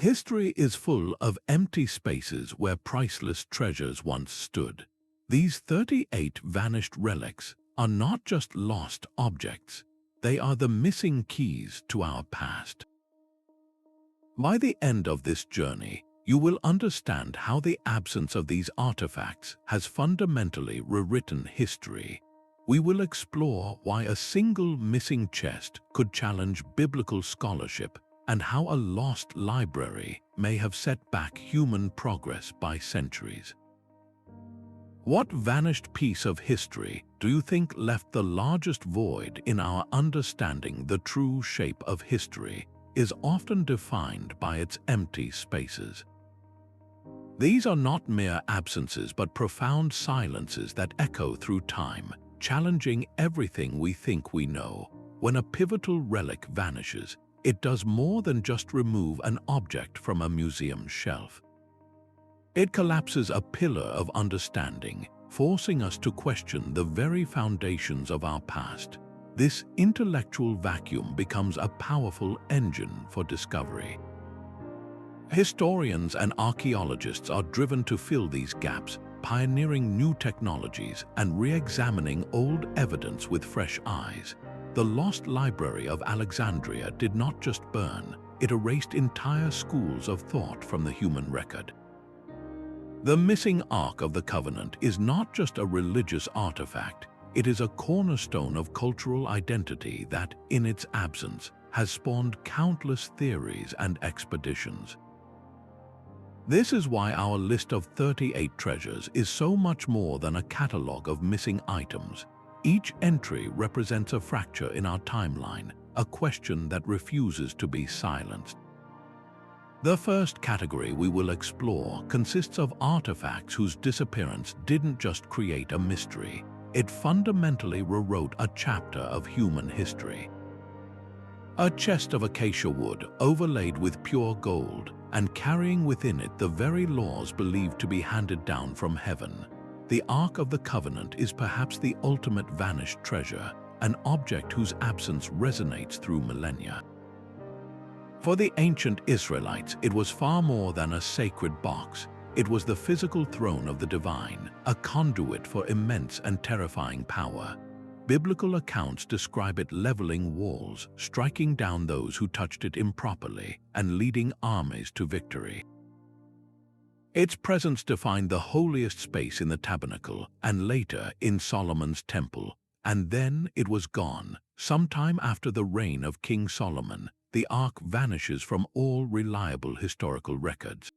History is full of empty spaces where priceless treasures once stood. These 38 vanished relics are not just lost objects, they are the missing keys to our past. By the end of this journey, you will understand how the absence of these artifacts has fundamentally rewritten history. We will explore why a single missing chest could challenge biblical scholarship and how a lost library may have set back human progress by centuries. What vanished piece of history do you think left the largest void in our understanding? The true shape of history is often defined by its empty spaces. These are not mere absences but profound silences that echo through time, challenging everything we think we know. When a pivotal relic vanishes, it does more than just remove an object from a museum shelf. It collapses a pillar of understanding, forcing us to question the very foundations of our past. This intellectual vacuum becomes a powerful engine for discovery. Historians and archaeologists are driven to fill these gaps, pioneering new technologies and re-examining old evidence with fresh eyes. The lost Library of Alexandria did not just burn, it erased entire schools of thought from the human record. The missing Ark of the Covenant is not just a religious artifact, it is a cornerstone of cultural identity that, in its absence, has spawned countless theories and expeditions. This is why our list of 38 treasures is so much more than a catalogue of missing items. Each entry represents a fracture in our timeline, a question that refuses to be silenced. The first category we will explore consists of artifacts whose disappearance didn't just create a mystery, it fundamentally rewrote a chapter of human history. A chest of acacia wood overlaid with pure gold and carrying within it the very laws believed to be handed down from heaven. The Ark of the Covenant is perhaps the ultimate vanished treasure, an object whose absence resonates through millennia. For the ancient Israelites, it was far more than a sacred box. It was the physical throne of the divine, a conduit for immense and terrifying power. Biblical accounts describe it leveling walls, striking down those who touched it improperly, and leading armies to victory. Its presence defined the holiest space in the tabernacle and later in Solomon's temple, and then it was gone. Sometime after the reign of King Solomon, the Ark vanishes from all reliable historical records.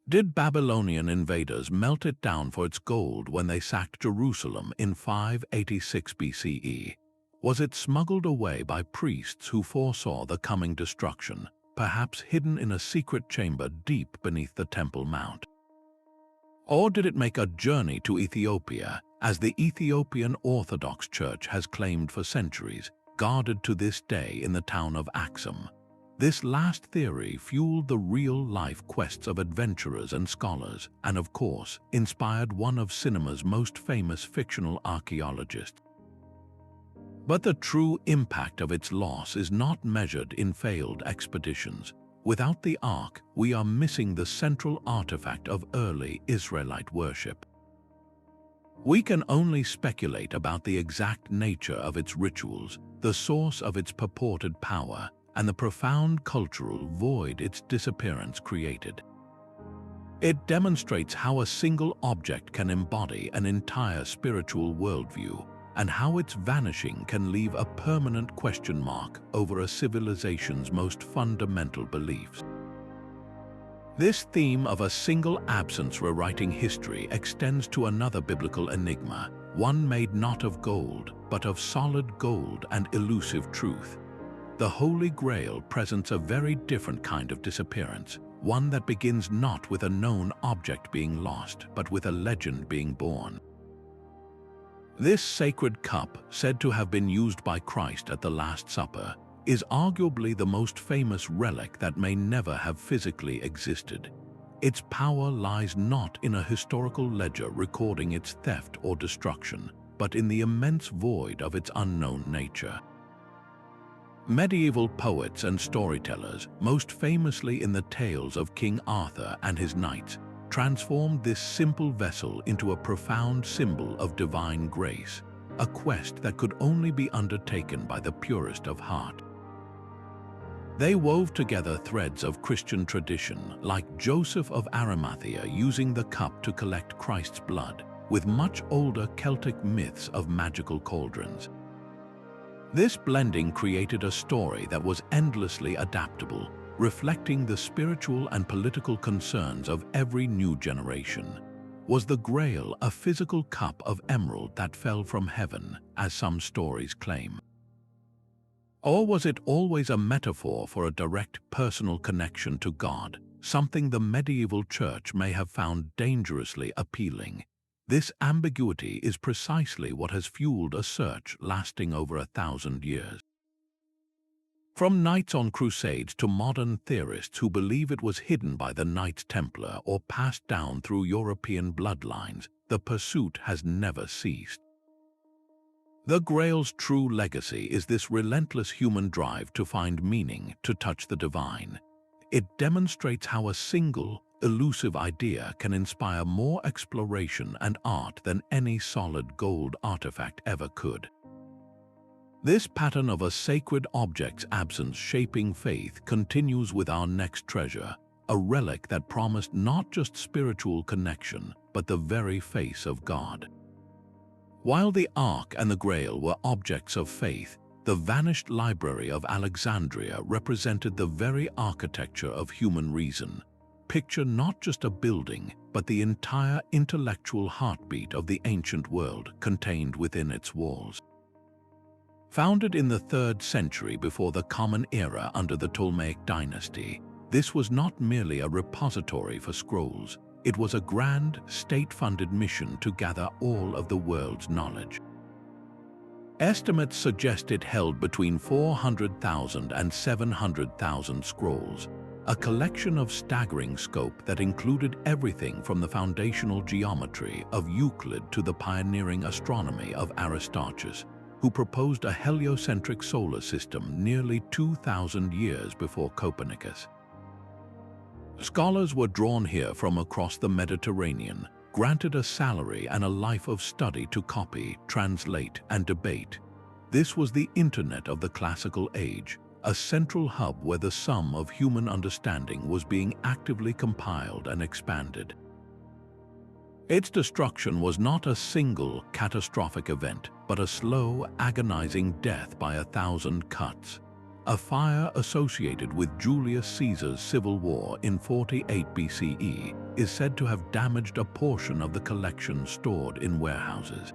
Did Babylonian invaders melt it down for its gold when they sacked Jerusalem in 586 BCE? Was it smuggled away by priests who foresaw the coming destruction, perhaps hidden in a secret chamber deep beneath the Temple Mount? Or did it make a journey to Ethiopia, as the Ethiopian Orthodox Church has claimed for centuries, guarded to this day in the town of Axum? This last theory fueled the real-life quests of adventurers and scholars, and of course, inspired one of cinema's most famous fictional archaeologists. But the true impact of its loss is not measured in failed expeditions. Without the Ark, we are missing the central artifact of early Israelite worship. We can only speculate about the exact nature of its rituals, the source of its purported power, and the profound cultural void its disappearance created. It demonstrates how a single object can embody an entire spiritual worldview, and how its vanishing can leave a permanent question mark over a civilization's most fundamental beliefs. This theme of a single absence rewriting history extends to another biblical enigma, one made not of gold, but of solid gold and elusive truth. The Holy Grail presents a very different kind of disappearance, one that begins not with a known object being lost, but with a legend being born. This sacred cup, said to have been used by Christ at the Last Supper, is arguably the most famous relic that may never have physically existed. Its power lies not in a historical ledger recording its theft or destruction, but in the immense void of its unknown nature. Medieval poets and storytellers, most famously in the tales of King Arthur and his knights, transformed this simple vessel into a profound symbol of divine grace, a quest that could only be undertaken by the purest of heart. They wove together threads of Christian tradition, like Joseph of Arimathea using the cup to collect Christ's blood, with much older Celtic myths of magical cauldrons. This blending created a story that was endlessly adaptable, reflecting the spiritual and political concerns of every new generation. Was the Grail a physical cup of emerald that fell from heaven, as some stories claim? Or was it always a metaphor for a direct personal connection to God, something the medieval church may have found dangerously appealing? This ambiguity is precisely what has fueled a search lasting over 1,000 years. From knights on crusades to modern theorists who believe it was hidden by the Knights Templar or passed down through European bloodlines, the pursuit has never ceased. The Grail's true legacy is this relentless human drive to find meaning, to touch the divine. It demonstrates how a single, elusive idea can inspire more exploration and art than any solid gold artifact ever could. This pattern of a sacred object's absence shaping faith continues with our next treasure, a relic that promised not just spiritual connection, but the very face of God. While the Ark and the Grail were objects of faith, the vanished Library of Alexandria represented the very architecture of human reason. Picture not just a building, but the entire intellectual heartbeat of the ancient world contained within its walls. Founded in the 3rd century before the Common Era under the Ptolemaic dynasty, this was not merely a repository for scrolls. It was a grand, state-funded mission to gather all of the world's knowledge. Estimates suggest it held between 400,000 and 700,000 scrolls, a collection of staggering scope that included everything from the foundational geometry of Euclid to the pioneering astronomy of Aristarchus, who proposed a heliocentric solar system nearly 2,000 years before Copernicus. Scholars were drawn here from across the Mediterranean, granted a salary and a life of study to copy, translate, and debate. This was the internet of the classical age, a central hub where the sum of human understanding was being actively compiled and expanded. Its destruction was not a single catastrophic event, but a slow, agonizing death by 1,000 cuts. A fire associated with Julius Caesar's civil war in 48 BCE is said to have damaged a portion of the collection stored in warehouses.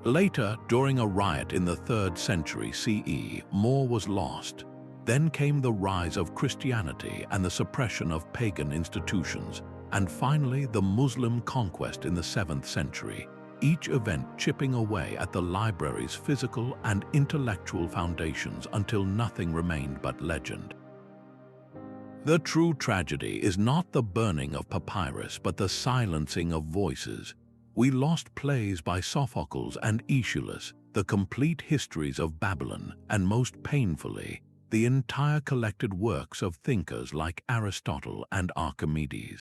Later, during a riot in the 3rd century CE, more was lost. Then came the rise of Christianity and the suppression of pagan institutions, and finally the Muslim conquest in the 7th century, each event chipping away at the library's physical and intellectual foundations until nothing remained but legend. The true tragedy is not the burning of papyrus, but the silencing of voices. We lost plays by Sophocles and Aeschylus, the complete histories of Babylon, and most painfully, the entire collected works of thinkers like Aristotle and Archimedes.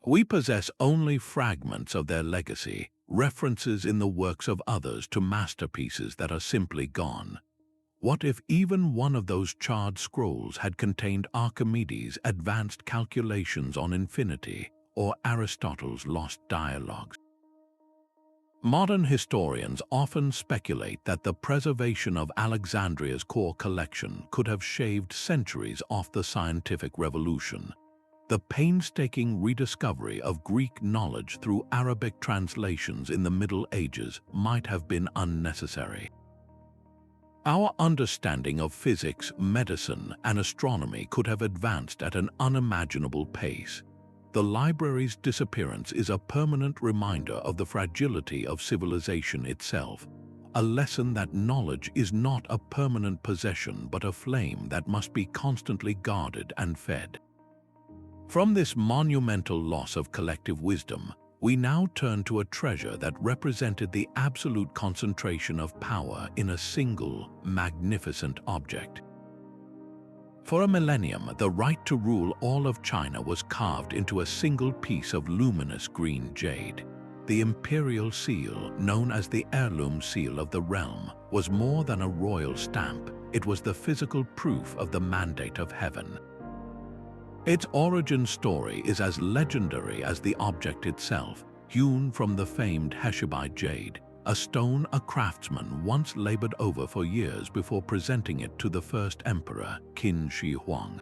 We possess only fragments of their legacy, references in the works of others to masterpieces that are simply gone. What if even one of those charred scrolls had contained Archimedes' advanced calculations on infinity or Aristotle's lost dialogues? Modern historians often speculate that the preservation of Alexandria's core collection could have shaved centuries off the scientific revolution. The painstaking rediscovery of Greek knowledge through Arabic translations in the Middle Ages might have been unnecessary. Our understanding of physics, medicine, and astronomy could have advanced at an unimaginable pace. The library's disappearance is a permanent reminder of the fragility of civilization itself, a lesson that knowledge is not a permanent possession but a flame that must be constantly guarded and fed. From this monumental loss of collective wisdom, we now turn to a treasure that represented the absolute concentration of power in a single, magnificent object. For a millennium, the right to rule all of China was carved into a single piece of luminous green jade. The imperial seal, known as the heirloom seal of the realm, was more than a royal stamp. It was the physical proof of the mandate of heaven. Its origin story is as legendary as the object itself, hewn from the famed Heshebite jade, a stone a craftsman once labored over for years before presenting it to the first emperor, Qin Shi Huang.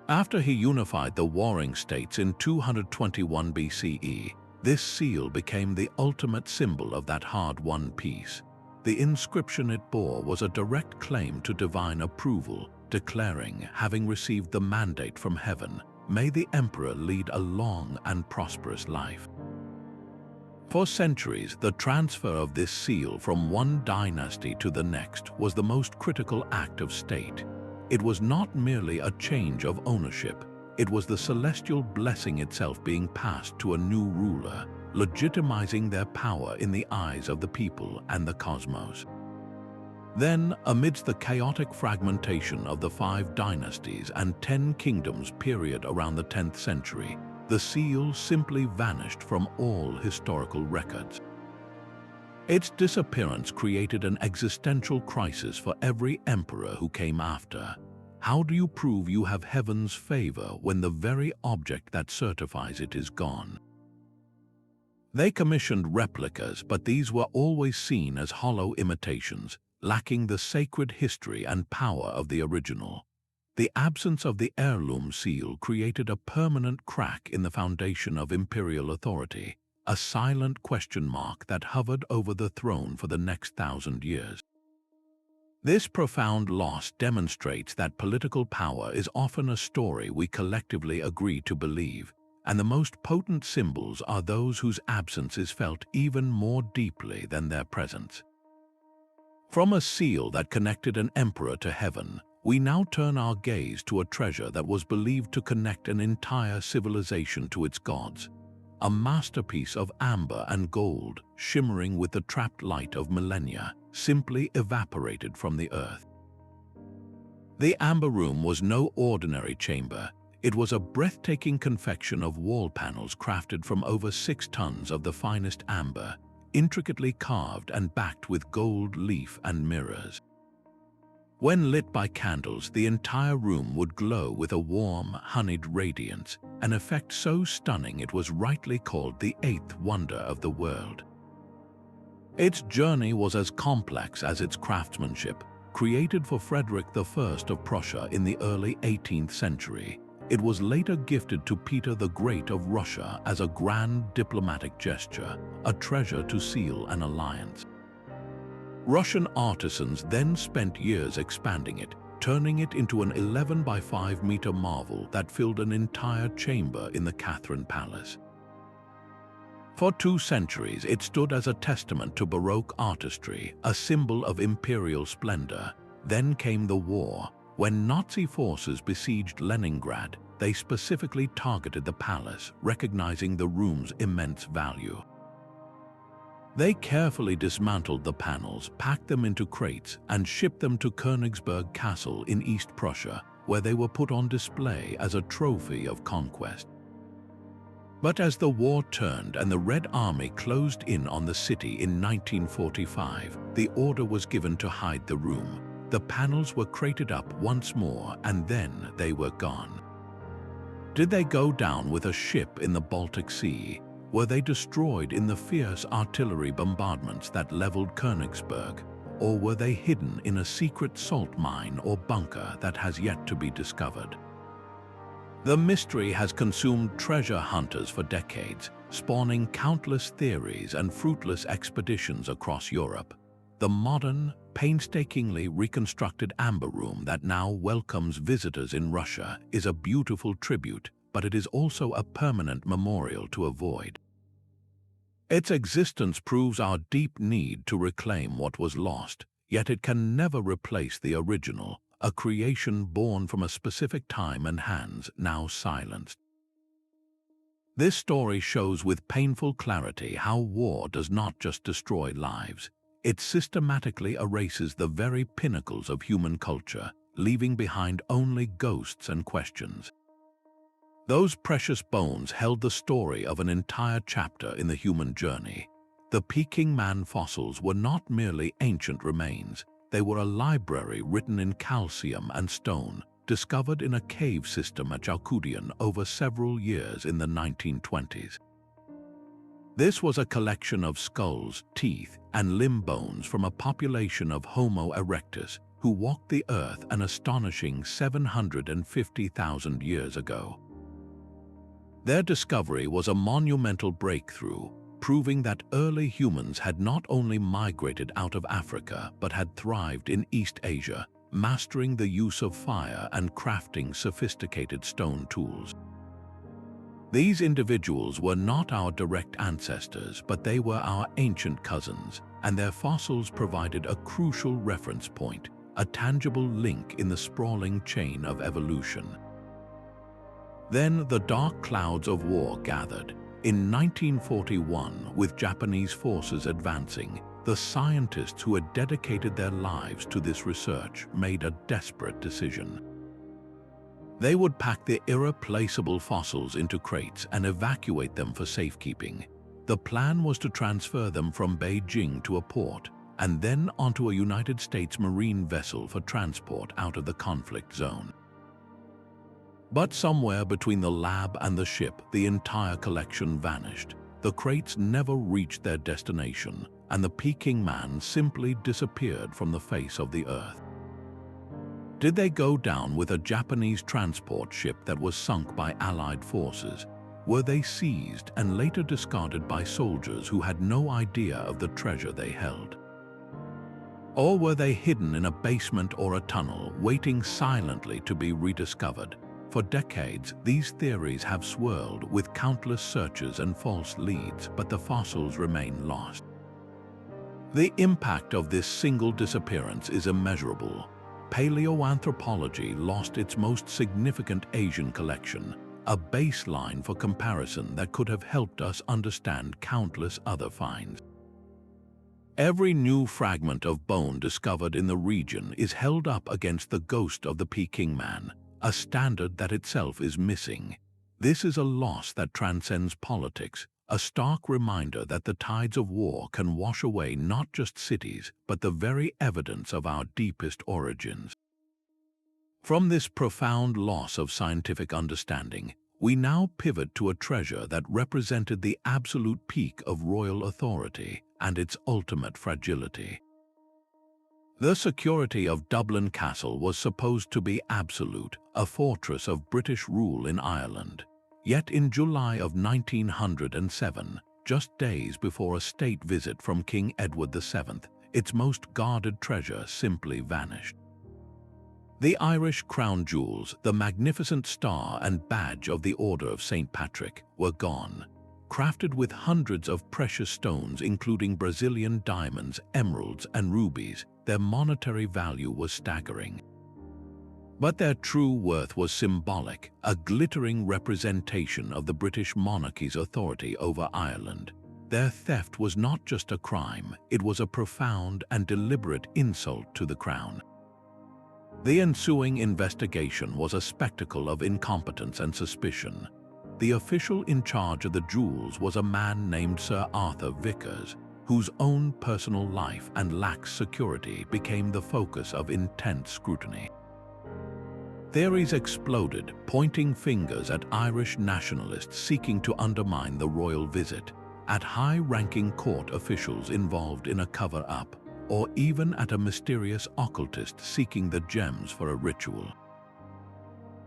After he unified the warring states in 221 BCE, this seal became the ultimate symbol of that hard-won peace. The inscription it bore was a direct claim to divine approval, declaring, having received the mandate from heaven, may the emperor lead a long and prosperous life. For centuries, the transfer of this seal from one dynasty to the next was the most critical act of state. It was not merely a change of ownership, it was the celestial blessing itself being passed to a new ruler, legitimizing their power in the eyes of the people and the cosmos. Then, amidst the chaotic fragmentation of the 5 dynasties and 10 kingdoms period around the 10th century, the seal simply vanished from all historical records. Its disappearance created an existential crisis for every emperor who came after. How do you prove you have heaven's favor when the very object that certifies it is gone? They commissioned replicas, but these were always seen as hollow imitations, lacking the sacred history and power of the original. The absence of the heirloom seal created a permanent crack in the foundation of imperial authority, a silent question mark that hovered over the throne for the next 1,000 years. This profound loss demonstrates that political power is often a story we collectively agree to believe, and the most potent symbols are those whose absence is felt even more deeply than their presence. From a seal that connected an emperor to heaven, we now turn our gaze to a treasure that was believed to connect an entire civilization to its gods. A masterpiece of amber and gold, shimmering with the trapped light of millennia, simply evaporated from the earth. The amber room was no ordinary chamber. It was a breathtaking confection of wall panels crafted from over 6 tons of the finest amber, intricately carved and backed with gold leaf and mirrors. When lit by candles, the entire room would glow with a warm, honeyed radiance, an effect so stunning it was rightly called the 8th wonder of the world. Its journey was as complex as its craftsmanship. Created for Frederick I of Prussia in the early 18th century, it was later gifted to Peter the Great of Russia as a grand diplomatic gesture, a treasure to seal an alliance. Russian artisans then spent years expanding it, turning it into an 11 by 5 meter marvel that filled an entire chamber in the Catherine Palace. For 2 centuries, it stood as a testament to Baroque artistry, a symbol of imperial splendor. Then came the war. When Nazi forces besieged Leningrad, they specifically targeted the palace, recognizing the room's immense value. They carefully dismantled the panels, packed them into crates, and shipped them to Königsberg Castle in East Prussia, where they were put on display as a trophy of conquest. But as the war turned and the Red Army closed in on the city in 1945, the order was given to hide the room. The panels were crated up once more, and then they were gone. Did they go down with a ship in the Baltic Sea? Were they destroyed in the fierce artillery bombardments that leveled Königsberg? Or were they hidden in a secret salt mine or bunker that has yet to be discovered? The mystery has consumed treasure hunters for decades, spawning countless theories and fruitless expeditions across Europe. The modern, painstakingly reconstructed amber room that now welcomes visitors in Russia is a beautiful tribute, but it is also a permanent memorial to avoid. Its existence proves our deep need to reclaim what was lost, yet it can never replace the original, a creation born from a specific time and hands now silenced. This story shows with painful clarity how war does not just destroy lives. It systematically erases the very pinnacles of human culture, leaving behind only ghosts and questions. Those precious bones held the story of an entire chapter in the human journey. The Peking Man fossils were not merely ancient remains, they were a library written in calcium and stone, discovered in a cave system at Zhoukoudian over several years in the 1920s. This was a collection of skulls, teeth, and limb bones from a population of Homo erectus who walked the earth an astonishing 750,000 years ago. Their discovery was a monumental breakthrough, proving that early humans had not only migrated out of Africa but had thrived in East Asia, mastering the use of fire and crafting sophisticated stone tools. These individuals were not our direct ancestors, but they were our ancient cousins, and their fossils provided a crucial reference point, a tangible link in the sprawling chain of evolution. Then the dark clouds of war gathered. In 1941, with Japanese forces advancing, the scientists who had dedicated their lives to this research made a desperate decision. They would pack the irreplaceable fossils into crates and evacuate them for safekeeping. The plan was to transfer them from Beijing to a port, and then onto a United States Marine vessel for transport out of the conflict zone. But somewhere between the lab and the ship, the entire collection vanished. The crates never reached their destination, and the Peking Man simply disappeared from the face of the earth. Did they go down with a Japanese transport ship that was sunk by Allied forces? Were they seized and later discarded by soldiers who had no idea of the treasure they held? Or were they hidden in a basement or a tunnel, waiting silently to be rediscovered? For decades, these theories have swirled with countless searches and false leads, but the fossils remain lost. The impact of this single disappearance is immeasurable. Paleoanthropology lost its most significant Asian collection, a baseline for comparison that could have helped us understand countless other finds. Every new fragment of bone discovered in the region is held up against the ghost of the Peking Man, a standard that itself is missing. This is a loss that transcends politics, a stark reminder that the tides of war can wash away not just cities, but the very evidence of our deepest origins. From this profound loss of scientific understanding, we now pivot to a treasure that represented the absolute peak of royal authority and its ultimate fragility. The security of Dublin Castle was supposed to be absolute, a fortress of British rule in Ireland. Yet in July of 1907, just days before a state visit from King Edward VII, its most guarded treasure simply vanished. The Irish crown jewels, the magnificent star and badge of the Order of St. Patrick, were gone. Crafted with hundreds of precious stones including Brazilian diamonds, emeralds, and rubies, their monetary value was staggering. But their true worth was symbolic, a glittering representation of the British monarchy's authority over Ireland. Their theft was not just a crime, it was a profound and deliberate insult to the crown. The ensuing investigation was a spectacle of incompetence and suspicion. The official in charge of the jewels was a man named Sir Arthur Vickers, whose own personal life and lax security became the focus of intense scrutiny. Theories exploded, pointing fingers at Irish nationalists seeking to undermine the royal visit, at high-ranking court officials involved in a cover-up, or even at a mysterious occultist seeking the gems for a ritual.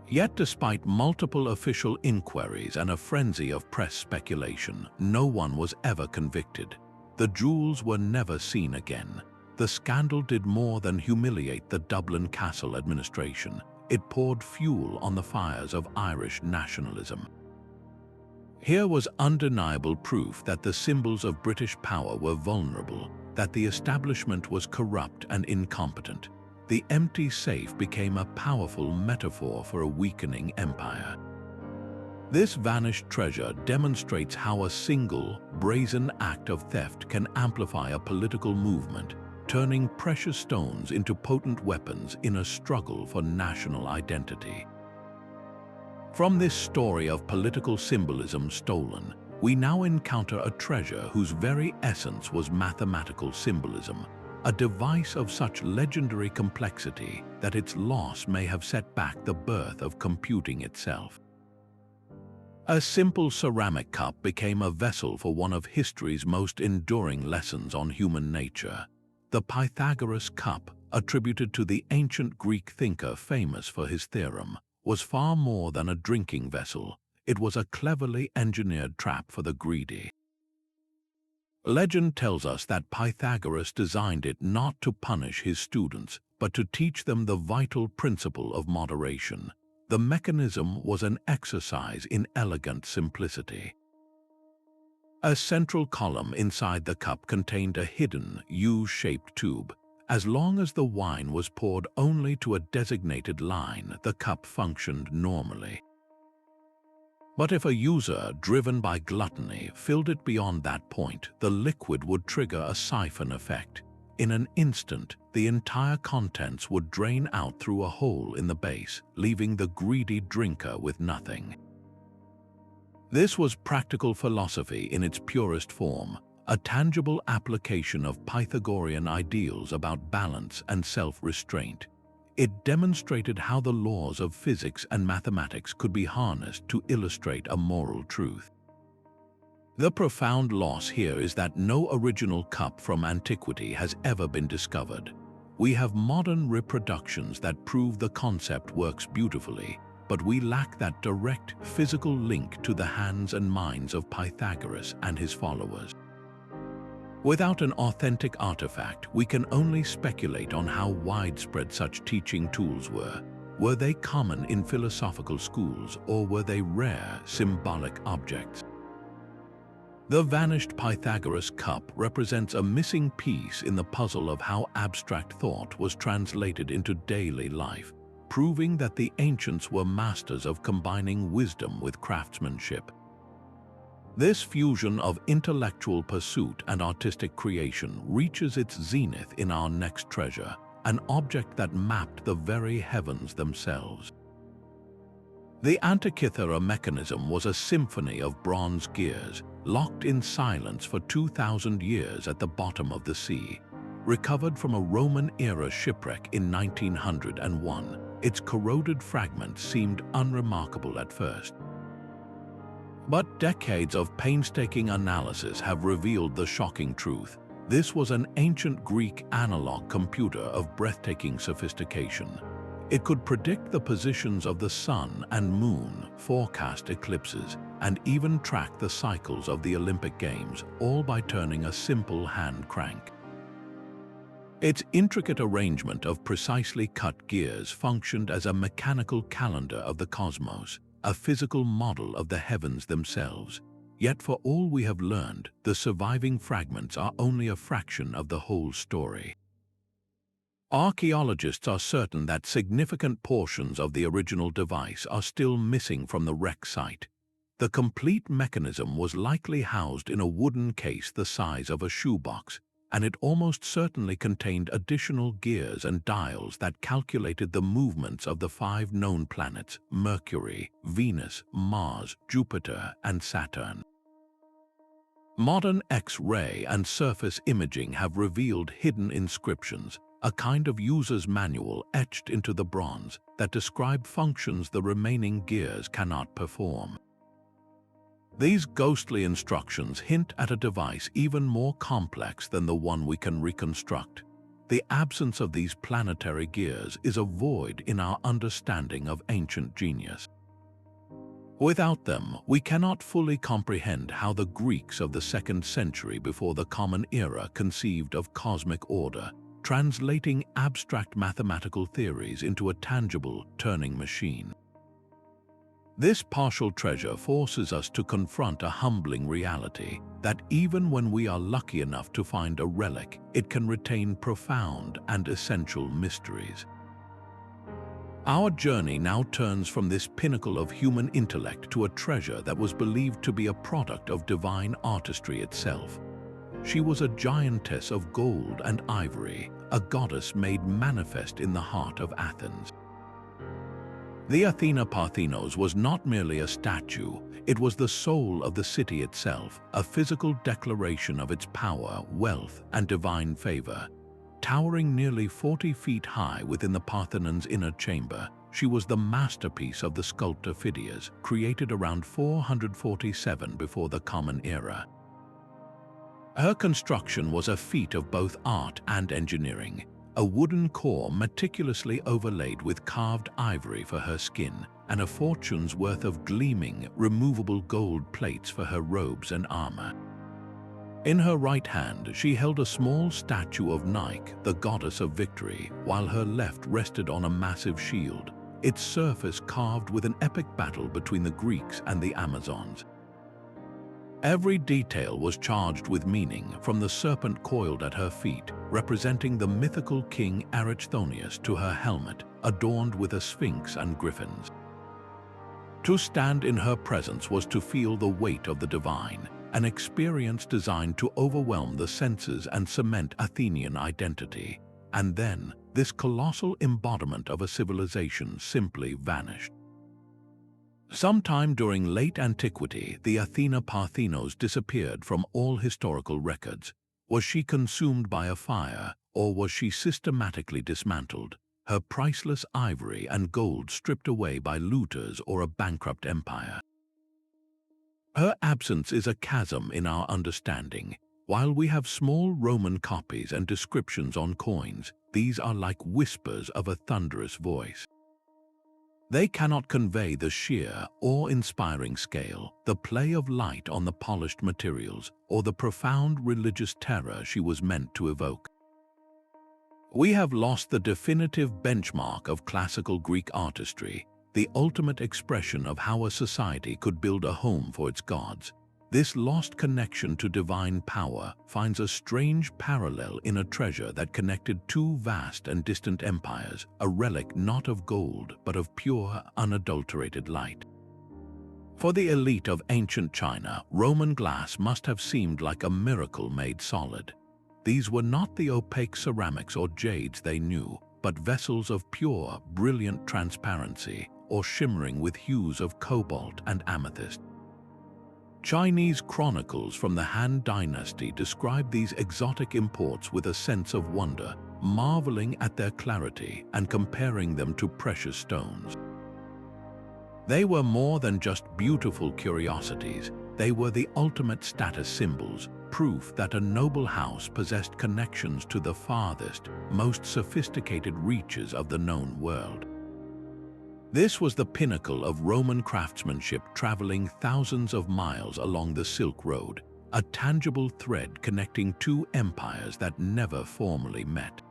Yet despite multiple official inquiries and a frenzy of press speculation, no one was ever convicted. The jewels were never seen again. The scandal did more than humiliate the Dublin Castle administration. It poured fuel on the fires of Irish nationalism. Here was undeniable proof that the symbols of British power were vulnerable, that the establishment was corrupt and incompetent. The empty safe became a powerful metaphor for a weakening empire. This vanished treasure demonstrates how a single, brazen act of theft can amplify a political movement, turning precious stones into potent weapons in a struggle for national identity. From this story of political symbolism stolen, we now encounter a treasure whose very essence was mathematical symbolism, a device of such legendary complexity that its loss may have set back the birth of computing itself. A simple ceramic cup became a vessel for one of history's most enduring lessons on human nature. The Pythagoras Cup, attributed to the ancient Greek thinker famous for his theorem, was far more than a drinking vessel. It was a cleverly engineered trap for the greedy. Legend tells us that Pythagoras designed it not to punish his students, but to teach them the vital principle of moderation. The mechanism was an exercise in elegant simplicity. A central column inside the cup contained a hidden, U-shaped tube. As long as the wine was poured only to a designated line, the cup functioned normally. But if a user, driven by gluttony, filled it beyond that point, the liquid would trigger a siphon effect. In an instant, the entire contents would drain out through a hole in the base, leaving the greedy drinker with nothing. This was practical philosophy in its purest form, a tangible application of Pythagorean ideals about balance and self-restraint. It demonstrated how the laws of physics and mathematics could be harnessed to illustrate a moral truth. The profound loss here is that no original cup from antiquity has ever been discovered. We have modern reproductions that prove the concept works beautifully, but we lack that direct physical link to the hands and minds of Pythagoras and his followers. Without an authentic artifact, we can only speculate on how widespread such teaching tools were. Were they common in philosophical schools, or were they rare, symbolic objects? The vanished Pythagoras cup represents a missing piece in the puzzle of how abstract thought was translated into daily life, proving that the ancients were masters of combining wisdom with craftsmanship. This fusion of intellectual pursuit and artistic creation reaches its zenith in our next treasure, an object that mapped the very heavens themselves. The Antikythera Mechanism was a symphony of bronze gears, locked in silence for 2,000 years at the bottom of the sea. Recovered from a Roman-era shipwreck in 1901, its corroded fragments seemed unremarkable at first. But decades of painstaking analysis have revealed the shocking truth. This was an ancient Greek analog computer of breathtaking sophistication. It could predict the positions of the sun and moon, forecast eclipses, and even track the cycles of the Olympic Games, all by turning a simple hand crank. Its intricate arrangement of precisely cut gears functioned as a mechanical calendar of the cosmos, a physical model of the heavens themselves. Yet for all we have learned, the surviving fragments are only a fraction of the whole story. Archaeologists are certain that significant portions of the original device are still missing from the wreck site. The complete mechanism was likely housed in a wooden case the size of a shoebox, and it almost certainly contained additional gears and dials that calculated the movements of the 5 known planets: Mercury, Venus, Mars, Jupiter, and Saturn. Modern X-ray and surface imaging have revealed hidden inscriptions, a kind of user's manual etched into the bronze that describe functions the remaining gears cannot perform. These ghostly instructions hint at a device even more complex than the one we can reconstruct. The absence of these planetary gears is a void in our understanding of ancient genius. Without them, we cannot fully comprehend how the Greeks of the 2nd century before the Common Era conceived of cosmic order, translating abstract mathematical theories into a tangible, turning machine. This partial treasure forces us to confront a humbling reality that even when we are lucky enough to find a relic, it can retain profound and essential mysteries. Our journey now turns from this pinnacle of human intellect to a treasure that was believed to be a product of divine artistry itself. She was a giantess of gold and ivory, a goddess made manifest in the heart of Athens. The Athena Parthenos was not merely a statue, it was the soul of the city itself, a physical declaration of its power, wealth, and divine favor. Towering nearly 40 feet high within the Parthenon's inner chamber, she was the masterpiece of the sculptor Phidias, created around 447 before the Common Era. Her construction was a feat of both art and engineering, a wooden core meticulously overlaid with carved ivory for her skin, and a fortune's worth of gleaming, removable gold plates for her robes and armor. In her right hand, she held a small statue of Nike, the goddess of victory, while her left rested on a massive shield, its surface carved with an epic battle between the Greeks and the Amazons. Every detail was charged with meaning, from the serpent coiled at her feet, representing the mythical king Eratosthenes, to her helmet, adorned with a sphinx and griffins. To stand in her presence was to feel the weight of the divine, an experience designed to overwhelm the senses and cement Athenian identity. And then, this colossal embodiment of a civilization simply vanished. Sometime during late antiquity, the Athena Parthenos disappeared from all historical records. Was she consumed by a fire, or was she systematically dismantled, her priceless ivory and gold stripped away by looters or a bankrupt empire? Her absence is a chasm in our understanding. While we have small Roman copies and descriptions on coins, these are like whispers of a thunderous voice. They cannot convey the sheer, awe-inspiring scale, the play of light on the polished materials, or the profound religious terror she was meant to evoke. We have lost the definitive benchmark of classical Greek artistry, the ultimate expression of how a society could build a home for its gods. This lost connection to divine power finds a strange parallel in a treasure that connected two vast and distant empires, a relic not of gold but of pure, unadulterated light. For the elite of ancient China, Roman glass must have seemed like a miracle made solid. These were not the opaque ceramics or jades they knew, but vessels of pure, brilliant transparency, or shimmering with hues of cobalt and amethyst. Chinese chronicles from the Han Dynasty describe these exotic imports with a sense of wonder, marveling at their clarity and comparing them to precious stones. They were more than just beautiful curiosities, they were the ultimate status symbols, proof that a noble house possessed connections to the farthest, most sophisticated reaches of the known world. This was the pinnacle of Roman craftsmanship, traveling thousands of miles along the Silk Road, a tangible thread connecting two empires that never formally met.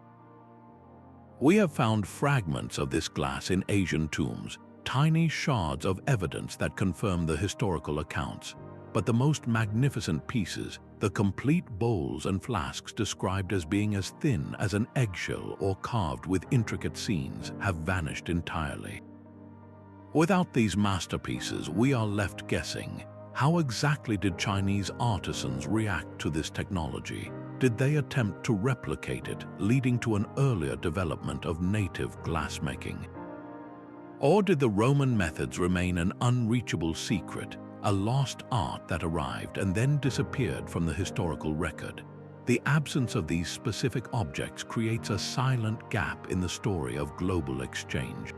We have found fragments of this glass in Asian tombs, tiny shards of evidence that confirm the historical accounts, but the most magnificent pieces, the complete bowls and flasks described as being as thin as an eggshell or carved with intricate scenes, have vanished entirely. Without these masterpieces, we are left guessing. How exactly did Chinese artisans react to this technology? Did they attempt to replicate it, leading to an earlier development of native glassmaking? Or did the Roman methods remain an unreachable secret, a lost art that arrived and then disappeared from the historical record? The absence of these specific objects creates a silent gap in the story of global exchange.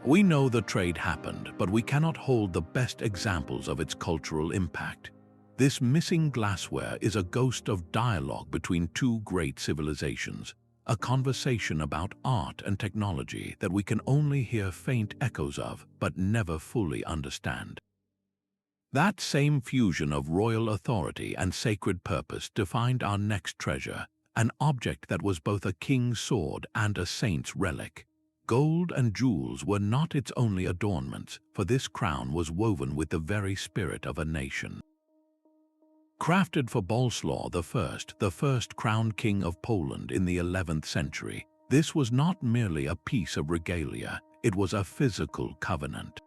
We know the trade happened, but we cannot hold the best examples of its cultural impact. This missing glassware is a ghost of dialogue between two great civilizations, a conversation about art and technology that we can only hear faint echoes of, but never fully understand. That same fusion of royal authority and sacred purpose defined our next treasure, an object that was both a king's sword and a saint's relic. Gold and jewels were not its only adornments, for this crown was woven with the very spirit of a nation. Crafted for Bolesław I, the first crowned king of Poland in the 11th century, This was not merely a piece of regalia, it was a physical covenant.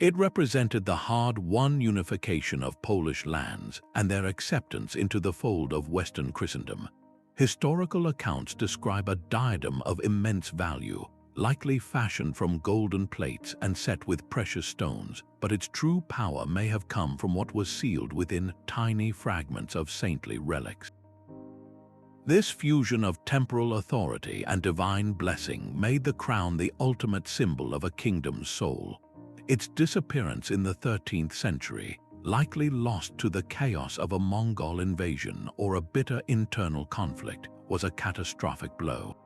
It represented the hard-won unification of Polish lands and their acceptance into the fold of Western Christendom. Historical accounts describe a diadem of immense value, likely fashioned from golden plates and set with precious stones, but its true power may have come from what was sealed within tiny fragments of saintly relics. This fusion of temporal authority and divine blessing made the crown the ultimate symbol of a kingdom's soul. Its disappearance in the 13th century, likely lost to the chaos of a Mongol invasion or a bitter internal conflict, was a catastrophic blow.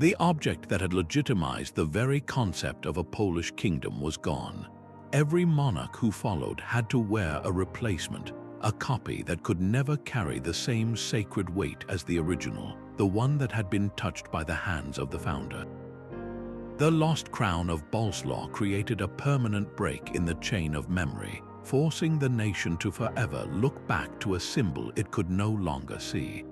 The object that had legitimized the very concept of a Polish kingdom was gone. Every monarch who followed had to wear a replacement, a copy that could never carry the same sacred weight as the original, the one that had been touched by the hands of the founder. The lost Crown of Bolesław created a permanent break in the chain of memory, forcing the nation to forever look back to a symbol it could no longer see.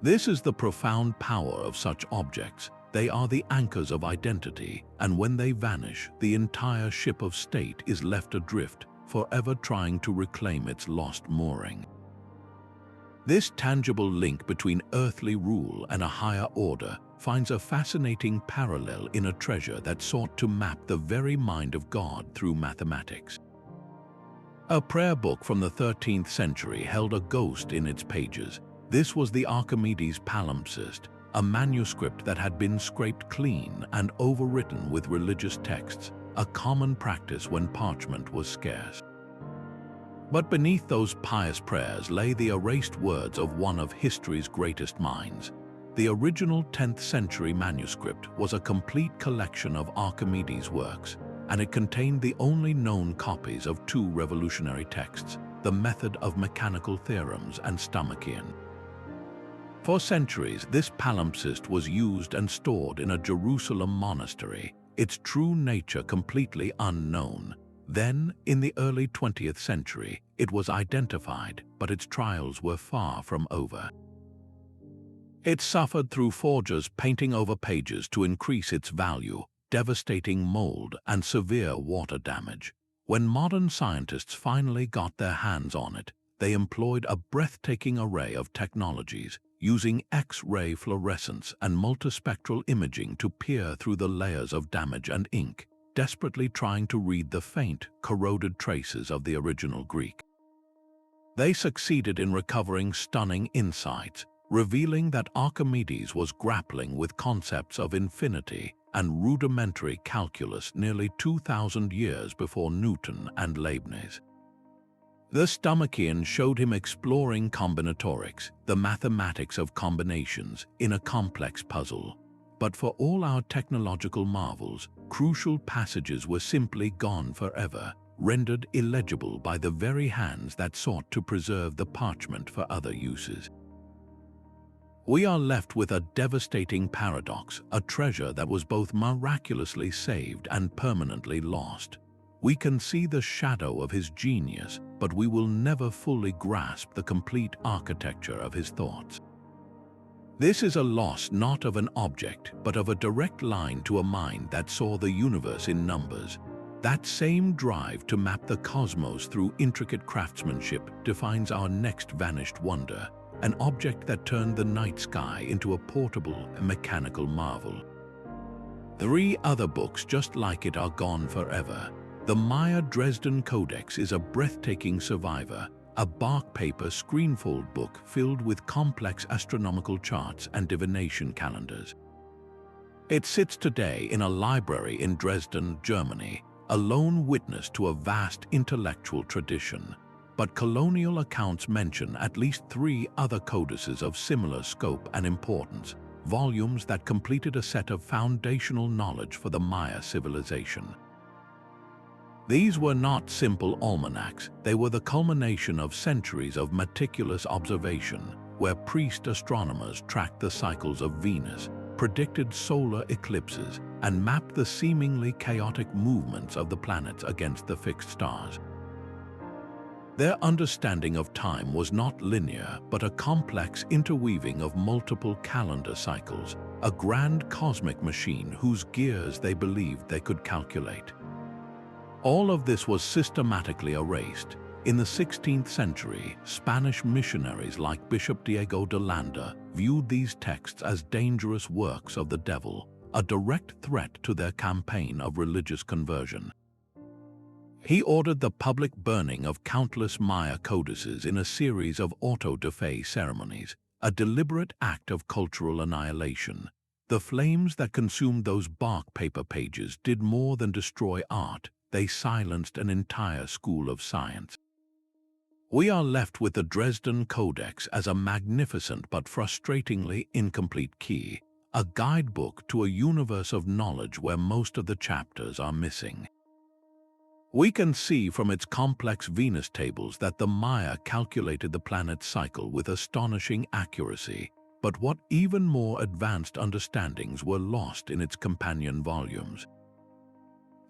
This is the profound power of such objects. They are the anchors of identity, and when they vanish, the entire ship of state is left adrift, forever trying to reclaim its lost mooring. This tangible link between earthly rule and a higher order finds a fascinating parallel in a treasure that sought to map the very mind of God through mathematics. A prayer book from the 13th century held a ghost in its pages. This was the Archimedes Palimpsest, a manuscript that had been scraped clean and overwritten with religious texts, a common practice when parchment was scarce. But beneath those pious prayers lay the erased words of one of history's greatest minds. The original 10th century manuscript was a complete collection of Archimedes' works, and it contained the only known copies of two revolutionary texts, the method of mechanical theorems and Stomachion. For centuries, this palimpsest was used and stored in a Jerusalem monastery, its true nature completely unknown. Then, in the early 20th century, it was identified, but its trials were far from over. It suffered through forgers painting over pages to increase its value, devastating mold, and severe water damage. When modern scientists finally got their hands on it, they employed a breathtaking array of technologies, using X-ray fluorescence and multispectral imaging to peer through the layers of damage and ink, desperately trying to read the faint, corroded traces of the original Greek. They succeeded in recovering stunning insights, revealing that Archimedes was grappling with concepts of infinity and rudimentary calculus nearly 2,000 years before Newton and Leibniz. The Stomachion showed him exploring combinatorics, the mathematics of combinations, in a complex puzzle. But for all our technological marvels, crucial passages were simply gone forever, rendered illegible by the very hands that sought to preserve the parchment for other uses. We are left with a devastating paradox, a treasure that was both miraculously saved and permanently lost. We can see the shadow of his genius, but we will never fully grasp the complete architecture of his thoughts. This is a loss not of an object, but of a direct line to a mind that saw the universe in numbers. That same drive to map the cosmos through intricate craftsmanship defines our next vanished wonder, an object that turned the night sky into a portable, mechanical marvel. 3 other books just like it are gone forever. The Maya Dresden Codex is a breathtaking survivor, a bark paper screenfold book filled with complex astronomical charts and divination calendars. It sits today in a library in Dresden, Germany, a lone witness to a vast intellectual tradition. But colonial accounts mention at least 3 other codices of similar scope and importance, volumes that completed a set of foundational knowledge for the Maya civilization. These were not simple almanacs, they were the culmination of centuries of meticulous observation, where priest astronomers tracked the cycles of Venus, predicted solar eclipses, and mapped the seemingly chaotic movements of the planets against the fixed stars. Their understanding of time was not linear, but a complex interweaving of multiple calendar cycles, a grand cosmic machine whose gears they believed they could calculate. All of this was systematically erased. In the 16th century, Spanish missionaries like Bishop Diego de Landa viewed these texts as dangerous works of the devil, a direct threat to their campaign of religious conversion. He ordered the public burning of countless Maya codices in a series of auto-da-fe ceremonies, a deliberate act of cultural annihilation. The flames that consumed those bark paper pages did more than destroy art, they silenced an entire school of science. We are left with the Dresden Codex as a magnificent but frustratingly incomplete key, a guidebook to a universe of knowledge where most of the chapters are missing. We can see from its complex Venus tables that the Maya calculated the planet's cycle with astonishing accuracy, but what even more advanced understandings were lost in its companion volumes.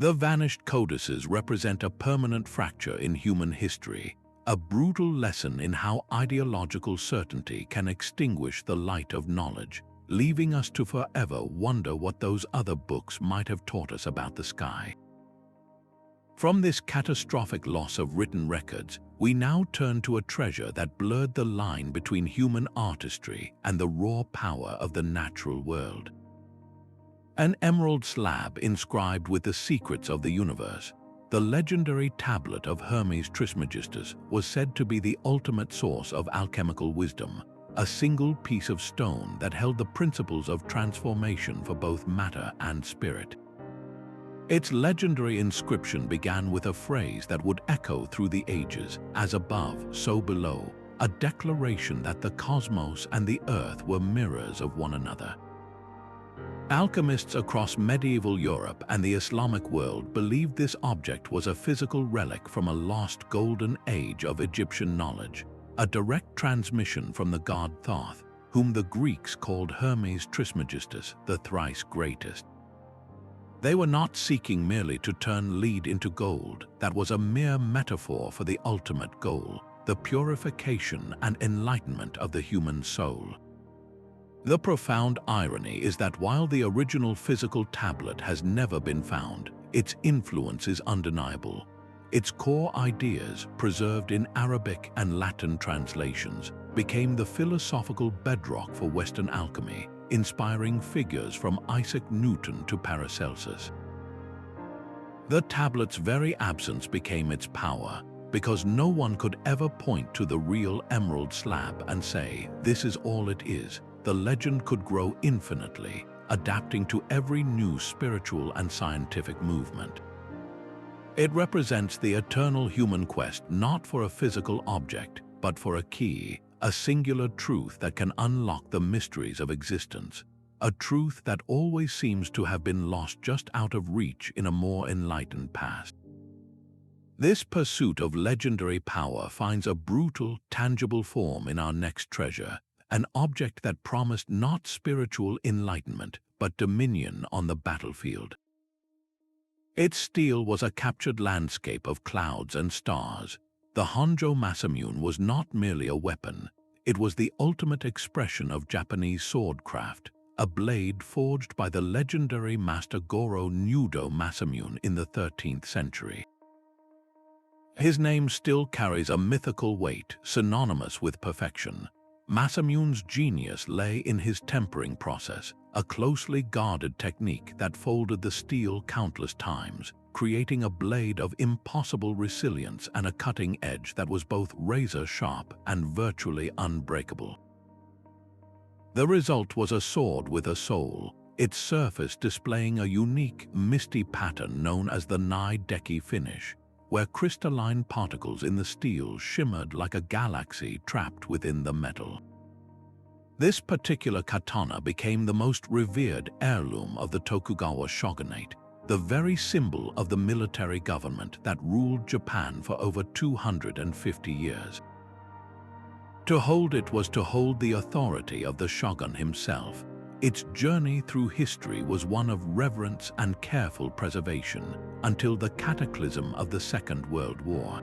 The vanished codices represent a permanent fracture in human history, a brutal lesson in how ideological certainty can extinguish the light of knowledge, leaving us to forever wonder what those other books might have taught us about the sky. From this catastrophic loss of written records, we now turn to a treasure that blurred the line between human artistry and the raw power of the natural world. An emerald slab inscribed with the secrets of the universe, the legendary tablet of Hermes Trismegistus was said to be the ultimate source of alchemical wisdom, a single piece of stone that held the principles of transformation for both matter and spirit. Its legendary inscription began with a phrase that would echo through the ages, "As above, so below," a declaration that the cosmos and the earth were mirrors of one another. Alchemists across medieval Europe and the Islamic world believed this object was a physical relic from a lost golden age of Egyptian knowledge, a direct transmission from the god Thoth, whom the Greeks called Hermes Trismegistus, the thrice greatest. They were not seeking merely to turn lead into gold. That was a mere metaphor for the ultimate goal, the purification and enlightenment of the human soul. The profound irony is that while the original physical tablet has never been found, its influence is undeniable. Its core ideas, preserved in Arabic and Latin translations, became the philosophical bedrock for Western alchemy, inspiring figures from Isaac Newton to Paracelsus. The tablet's very absence became its power, because no one could ever point to the real emerald slab and say, "This is all it is." The legend could grow infinitely, adapting to every new spiritual and scientific movement. It represents the eternal human quest not for a physical object, but for a key, a singular truth that can unlock the mysteries of existence, a truth that always seems to have been lost just out of reach in a more enlightened past. This pursuit of legendary power finds a brutal, tangible form in our next treasure, an object that promised not spiritual enlightenment, but dominion on the battlefield. Its steel was a captured landscape of clouds and stars. The Honjō Masamune was not merely a weapon, it was the ultimate expression of Japanese swordcraft, a blade forged by the legendary master Goro Nyūdo Masamune in the 13th century. His name still carries a mythical weight, synonymous with perfection. Masamune's genius lay in his tempering process, a closely guarded technique that folded the steel countless times, creating a blade of impossible resilience and a cutting edge that was both razor-sharp and virtually unbreakable. The result was a sword with a soul, its surface displaying a unique, misty pattern known as the Nai-Deki finish, where crystalline particles in the steel shimmered like a galaxy trapped within the metal. This particular katana became the most revered heirloom of the Tokugawa shogunate, the very symbol of the military government that ruled Japan for over 250 years. To hold it was to hold the authority of the shogun himself. Its journey through history was one of reverence and careful preservation until the cataclysm of the Second World War.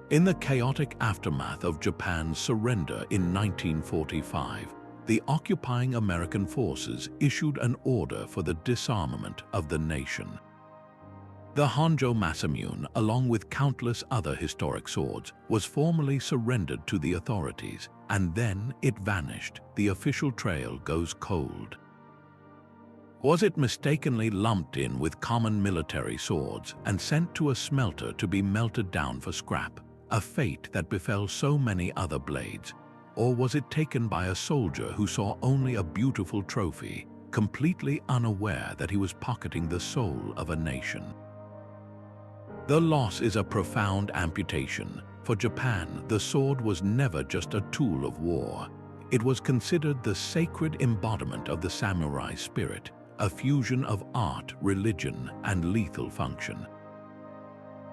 In the chaotic aftermath of Japan's surrender in 1945, the occupying American forces issued an order for the disarmament of the nation. The Honjō Masamune, along with countless other historic swords, was formally surrendered to the authorities, and then it vanished. The official trail goes cold. Was it mistakenly lumped in with common military swords and sent to a smelter to be melted down for scrap, a fate that befell so many other blades? Or was it taken by a soldier who saw only a beautiful trophy, completely unaware that he was pocketing the soul of a nation? The loss is a profound amputation. For Japan, the sword was never just a tool of war. It was considered the sacred embodiment of the samurai spirit, a fusion of art, religion, and lethal function.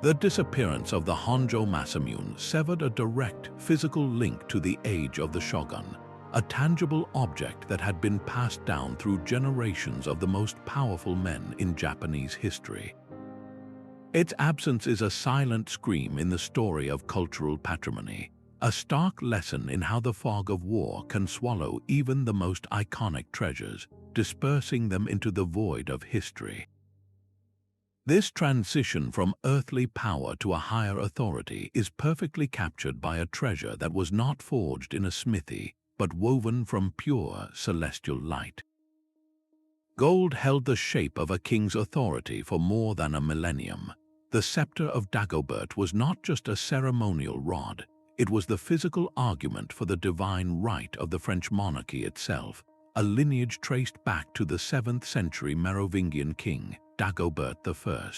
The disappearance of the Honjō Masamune severed a direct physical link to the age of the shogun, a tangible object that had been passed down through generations of the most powerful men in Japanese history. Its absence is a silent scream in the story of cultural patrimony, a stark lesson in how the fog of war can swallow even the most iconic treasures, dispersing them into the void of history. This transition from earthly power to a higher authority is perfectly captured by a treasure that was not forged in a smithy, but woven from pure celestial light. Gold held the shape of a king's authority for more than a millennium. The Scepter of Dagobert was not just a ceremonial rod, it was the physical argument for the divine right of the French monarchy itself, a lineage traced back to the 7th century Merovingian king, Dagobert I.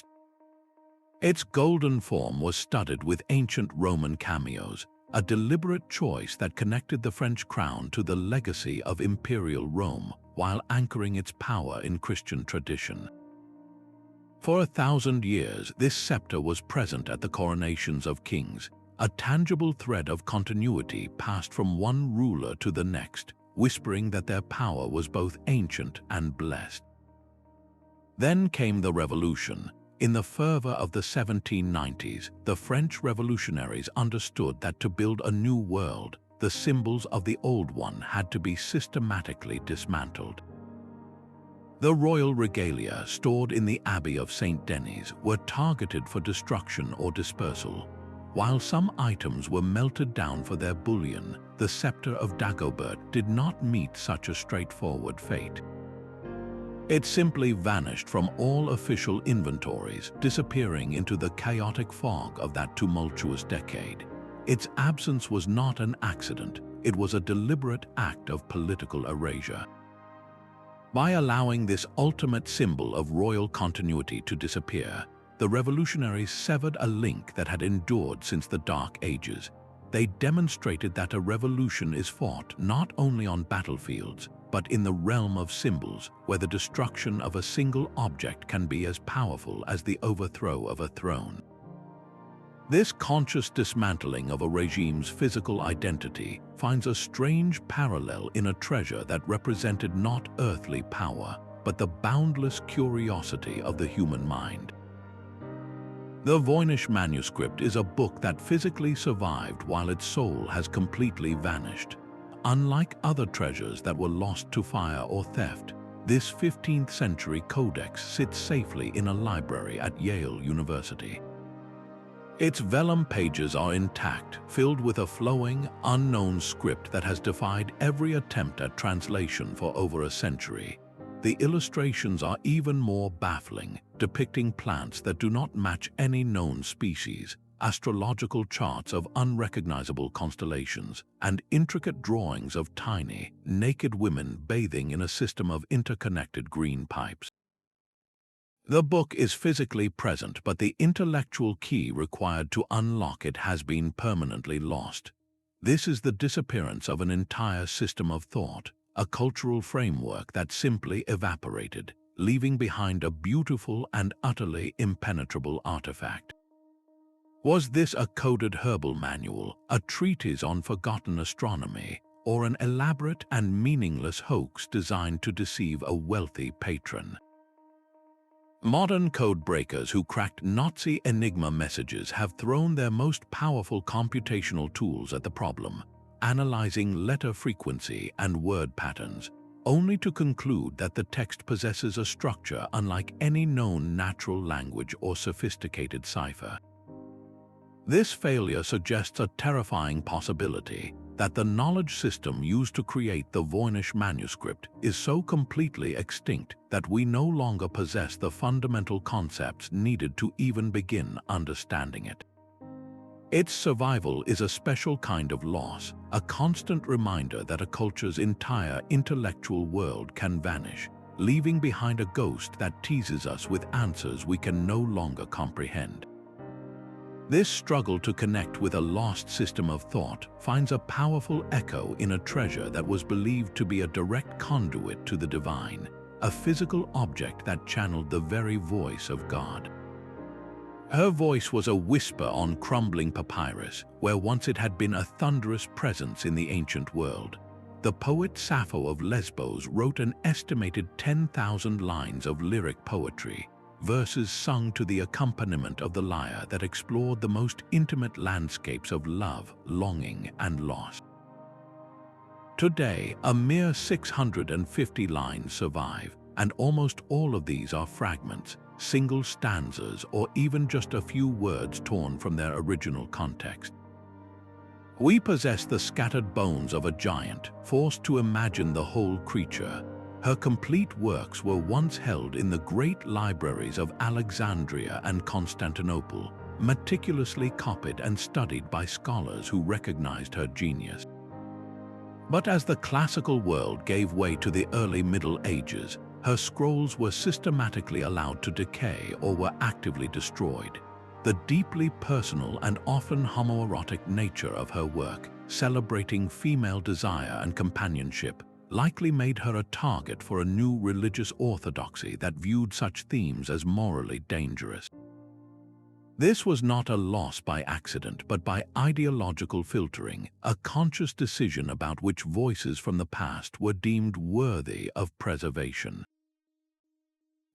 Its golden form was studded with ancient Roman cameos, a deliberate choice that connected the French crown to the legacy of Imperial Rome while anchoring its power in Christian tradition. For 1,000 years, this scepter was present at the coronations of kings, a tangible thread of continuity passed from one ruler to the next, whispering that their power was both ancient and blessed. Then came the Revolution. In the fervor of the 1790s, the French revolutionaries understood that to build a new world, the symbols of the old one had to be systematically dismantled. The royal regalia stored in the Abbey of St. Denis were targeted for destruction or dispersal. While some items were melted down for their bullion, the Scepter of Dagobert did not meet such a straightforward fate. It simply vanished from all official inventories, disappearing into the chaotic fog of that tumultuous decade. Its absence was not an accident, it was a deliberate act of political erasure. By allowing this ultimate symbol of royal continuity to disappear, the revolutionaries severed a link that had endured since the Dark Ages. They demonstrated that a revolution is fought not only on battlefields, but in the realm of symbols, where the destruction of a single object can be as powerful as the overthrow of a throne. This conscious dismantling of a regime's physical identity finds a strange parallel in a treasure that represented not earthly power, but the boundless curiosity of the human mind. The Voynich Manuscript is a book that physically survived while its soul has completely vanished. Unlike other treasures that were lost to fire or theft, this 15th century codex sits safely in a library at Yale University. Its vellum pages are intact, filled with a flowing, unknown script that has defied every attempt at translation for over a century. The illustrations are even more baffling, depicting plants that do not match any known species, astrological charts of unrecognizable constellations, and intricate drawings of tiny, naked women bathing in a system of interconnected green pipes. The book is physically present, but the intellectual key required to unlock it has been permanently lost. This is the disappearance of an entire system of thought, a cultural framework that simply evaporated, leaving behind a beautiful and utterly impenetrable artifact. Was this a coded herbal manual, a treatise on forgotten astronomy, or an elaborate and meaningless hoax designed to deceive a wealthy patron? Modern code breakers who cracked Nazi Enigma messages have thrown their most powerful computational tools at the problem, analyzing letter frequency and word patterns, only to conclude that the text possesses a structure unlike any known natural language or sophisticated cipher. This failure suggests a terrifying possibility that the knowledge system used to create the Voynich Manuscript is so completely extinct that we no longer possess the fundamental concepts needed to even begin understanding it. Its survival is a special kind of loss, a constant reminder that a culture's entire intellectual world can vanish, leaving behind a ghost that teases us with answers we can no longer comprehend. This struggle to connect with a lost system of thought finds a powerful echo in a treasure that was believed to be a direct conduit to the divine, a physical object that channeled the very voice of God. Her voice was a whisper on crumbling papyrus, where once it had been a thunderous presence in the ancient world. The poet Sappho of Lesbos wrote an estimated 10,000 lines of lyric poetry, verses sung to the accompaniment of the lyre that explored the most intimate landscapes of love, longing, and loss. Today, a mere 650 lines survive, and almost all of these are fragments, single stanzas, or even just a few words torn from their original context. We possess the scattered bones of a giant, forced to imagine the whole creature. Her complete works were once held in the great libraries of Alexandria and Constantinople, meticulously copied and studied by scholars who recognized her genius. But as the classical world gave way to the early Middle Ages, her scrolls were systematically allowed to decay or were actively destroyed. The deeply personal and often homoerotic nature of her work, celebrating female desire and companionship, likely made her a target for a new religious orthodoxy that viewed such themes as morally dangerous. This was not a loss by accident, but by ideological filtering, a conscious decision about which voices from the past were deemed worthy of preservation.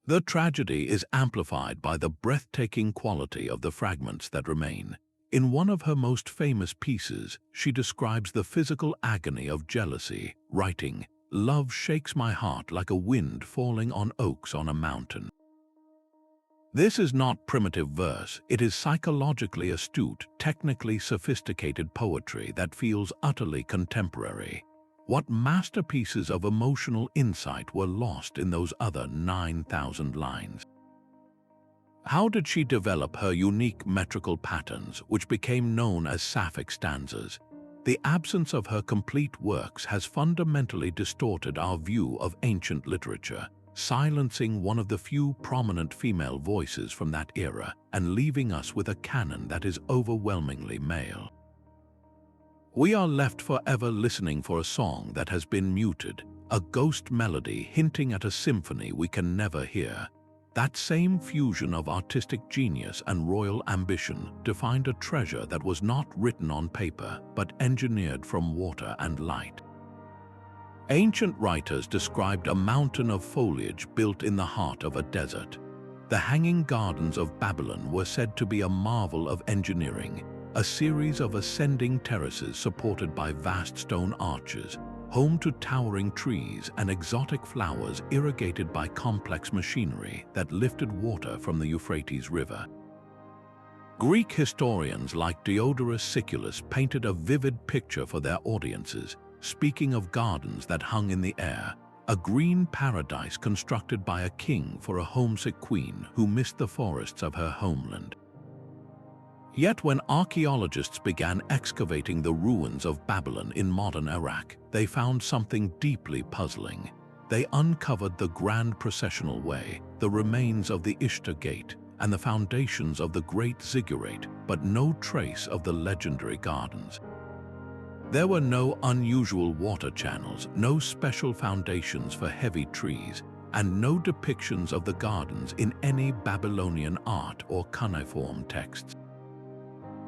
The tragedy is amplified by the breathtaking quality of the fragments that remain. In one of her most famous pieces, she describes the physical agony of jealousy, writing, "Love shakes my heart like a wind falling on oaks on a mountain." This is not primitive verse, it is psychologically astute, technically sophisticated poetry that feels utterly contemporary. What masterpieces of emotional insight were lost in those other 9,000 lines? How did she develop her unique metrical patterns, which became known as Sapphic stanzas? The absence of her complete works has fundamentally distorted our view of ancient literature, silencing one of the few prominent female voices from that era and leaving us with a canon that is overwhelmingly male. We are left forever listening for a song that has been muted, a ghost melody hinting at a symphony we can never hear. That same fusion of artistic genius and royal ambition defined a treasure that was not written on paper, but engineered from water and light. Ancient writers described a mountain of foliage built in the heart of a desert. The Hanging Gardens of Babylon were said to be a marvel of engineering, a series of ascending terraces supported by vast stone arches, home to towering trees and exotic flowers irrigated by complex machinery that lifted water from the Euphrates River. Greek historians like Diodorus Siculus painted a vivid picture for their audiences, speaking of gardens that hung in the air, a green paradise constructed by a king for a homesick queen who missed the forests of her homeland. Yet when archaeologists began excavating the ruins of Babylon in modern Iraq, they found something deeply puzzling. They uncovered the Grand Processional Way, the remains of the Ishtar Gate, and the foundations of the Great Ziggurat, but no trace of the legendary gardens. There were no unusual water channels, no special foundations for heavy trees, and no depictions of the gardens in any Babylonian art or cuneiform texts.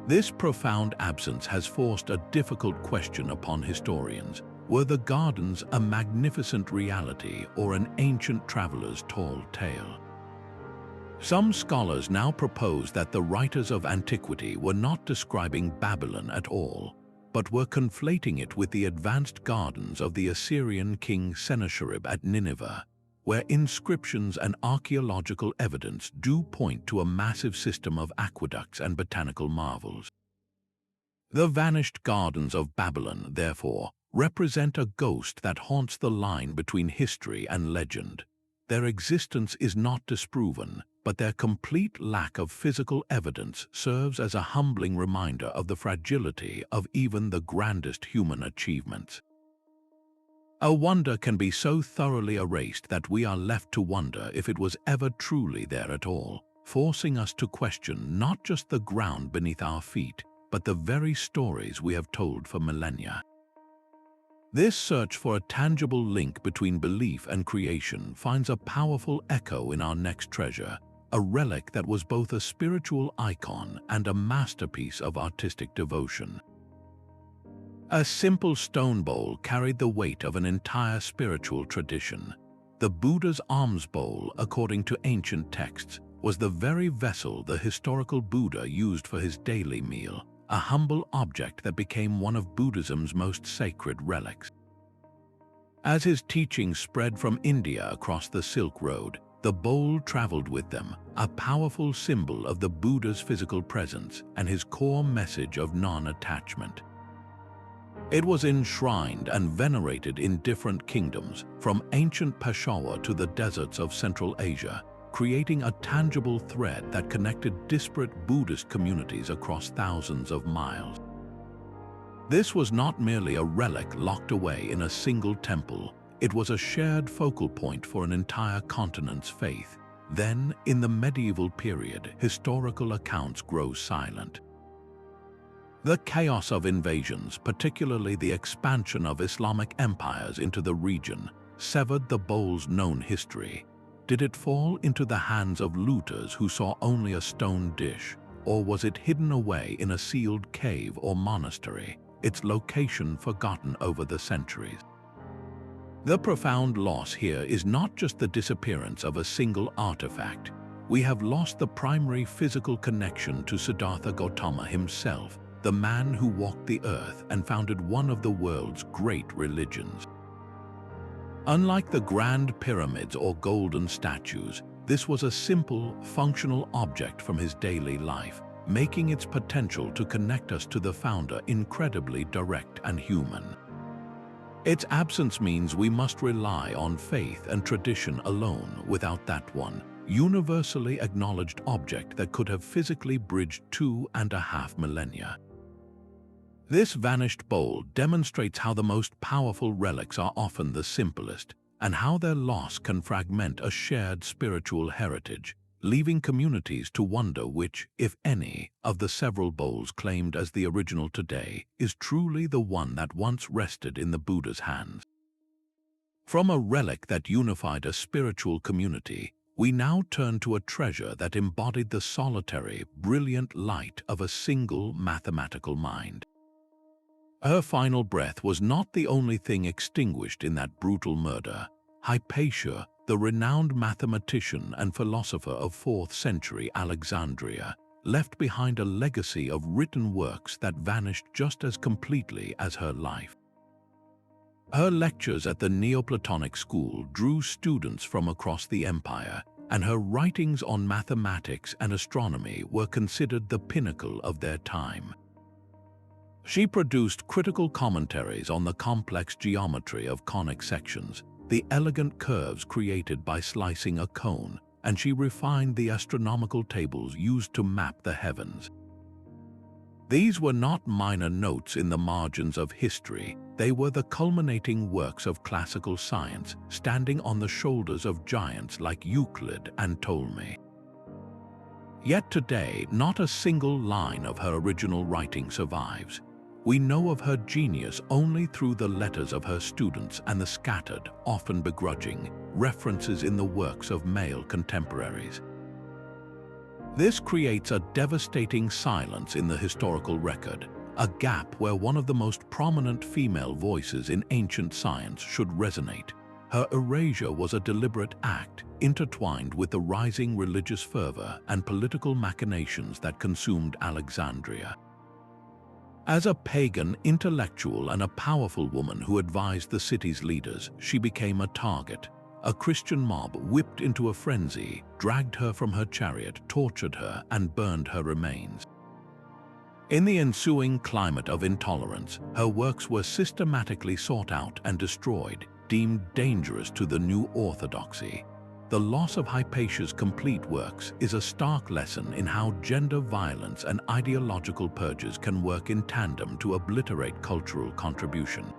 This profound absence has forced a difficult question upon historians. Were the gardens a magnificent reality or an ancient traveler's tall tale? Some scholars now propose that the writers of antiquity were not describing Babylon at all, but were conflating it with the advanced gardens of the Assyrian king Sennacherib at Nineveh, where inscriptions and archaeological evidence do point to a massive system of aqueducts and botanical marvels. The vanished gardens of Babylon, therefore, represent a ghost that haunts the line between history and legend. Their existence is not disproven, but their complete lack of physical evidence serves as a humbling reminder of the fragility of even the grandest human achievements. A wonder can be so thoroughly erased that we are left to wonder if it was ever truly there at all, forcing us to question not just the ground beneath our feet, but the very stories we have told for millennia. This search for a tangible link between belief and creation finds a powerful echo in our next treasure, a relic that was both a spiritual icon and a masterpiece of artistic devotion. A simple stone bowl carried the weight of an entire spiritual tradition. The Buddha's alms bowl, according to ancient texts, was the very vessel the historical Buddha used for his daily meal, a humble object that became one of Buddhism's most sacred relics. As his teachings spread from India across the Silk Road, the bowl traveled with them, a powerful symbol of the Buddha's physical presence and his core message of non-attachment. It was enshrined and venerated in different kingdoms, from ancient Peshawar to the deserts of Central Asia, creating a tangible thread that connected disparate Buddhist communities across thousands of miles. This was not merely a relic locked away in a single temple. It was a shared focal point for an entire continent's faith. Then, in the medieval period, historical accounts grow silent. The chaos of invasions, particularly the expansion of Islamic empires into the region, severed the bowl's known history. Did it fall into the hands of looters who saw only a stone dish, or was it hidden away in a sealed cave or monastery, its location forgotten over the centuries? The profound loss here is not just the disappearance of a single artifact. We have lost the primary physical connection to Siddhartha Gautama himself, the man who walked the earth and founded one of the world's great religions. Unlike the grand pyramids or golden statues, this was a simple, functional object from his daily life, making its potential to connect us to the founder incredibly direct and human. Its absence means we must rely on faith and tradition alone without that one, universally acknowledged object that could have physically bridged 2.5 millennia. This vanished bowl demonstrates how the most powerful relics are often the simplest, and how their loss can fragment a shared spiritual heritage, leaving communities to wonder which, if any, of the several bowls claimed as the original today is truly the one that once rested in the Buddha's hands. From a relic that unified a spiritual community, we now turn to a treasure that embodied the solitary, brilliant light of a single mathematical mind. Her final breath was not the only thing extinguished in that brutal murder. Hypatia, the renowned mathematician and philosopher of 4th century Alexandria, left behind a legacy of written works that vanished just as completely as her life. Her lectures at the Neoplatonic school drew students from across the empire, and her writings on mathematics and astronomy were considered the pinnacle of their time. She produced critical commentaries on the complex geometry of conic sections, the elegant curves created by slicing a cone, and she refined the astronomical tables used to map the heavens. These were not minor notes in the margins of history. They were the culminating works of classical science, standing on the shoulders of giants like Euclid and Ptolemy. Yet today, not a single line of her original writing survives. We know of her genius only through the letters of her students and the scattered, often begrudging, references in the works of male contemporaries. This creates a devastating silence in the historical record, a gap where one of the most prominent female voices in ancient science should resonate. Her erasure was a deliberate act, intertwined with the rising religious fervor and political machinations that consumed Alexandria. As a pagan intellectual and a powerful woman who advised the city's leaders, she became a target. A Christian mob whipped into a frenzy, dragged her from her chariot, tortured her, and burned her remains. In the ensuing climate of intolerance, her works were systematically sought out and destroyed, deemed dangerous to the new orthodoxy. The loss of Hypatia's complete works is a stark lesson in how gender violence and ideological purges can work in tandem to obliterate cultural contribution.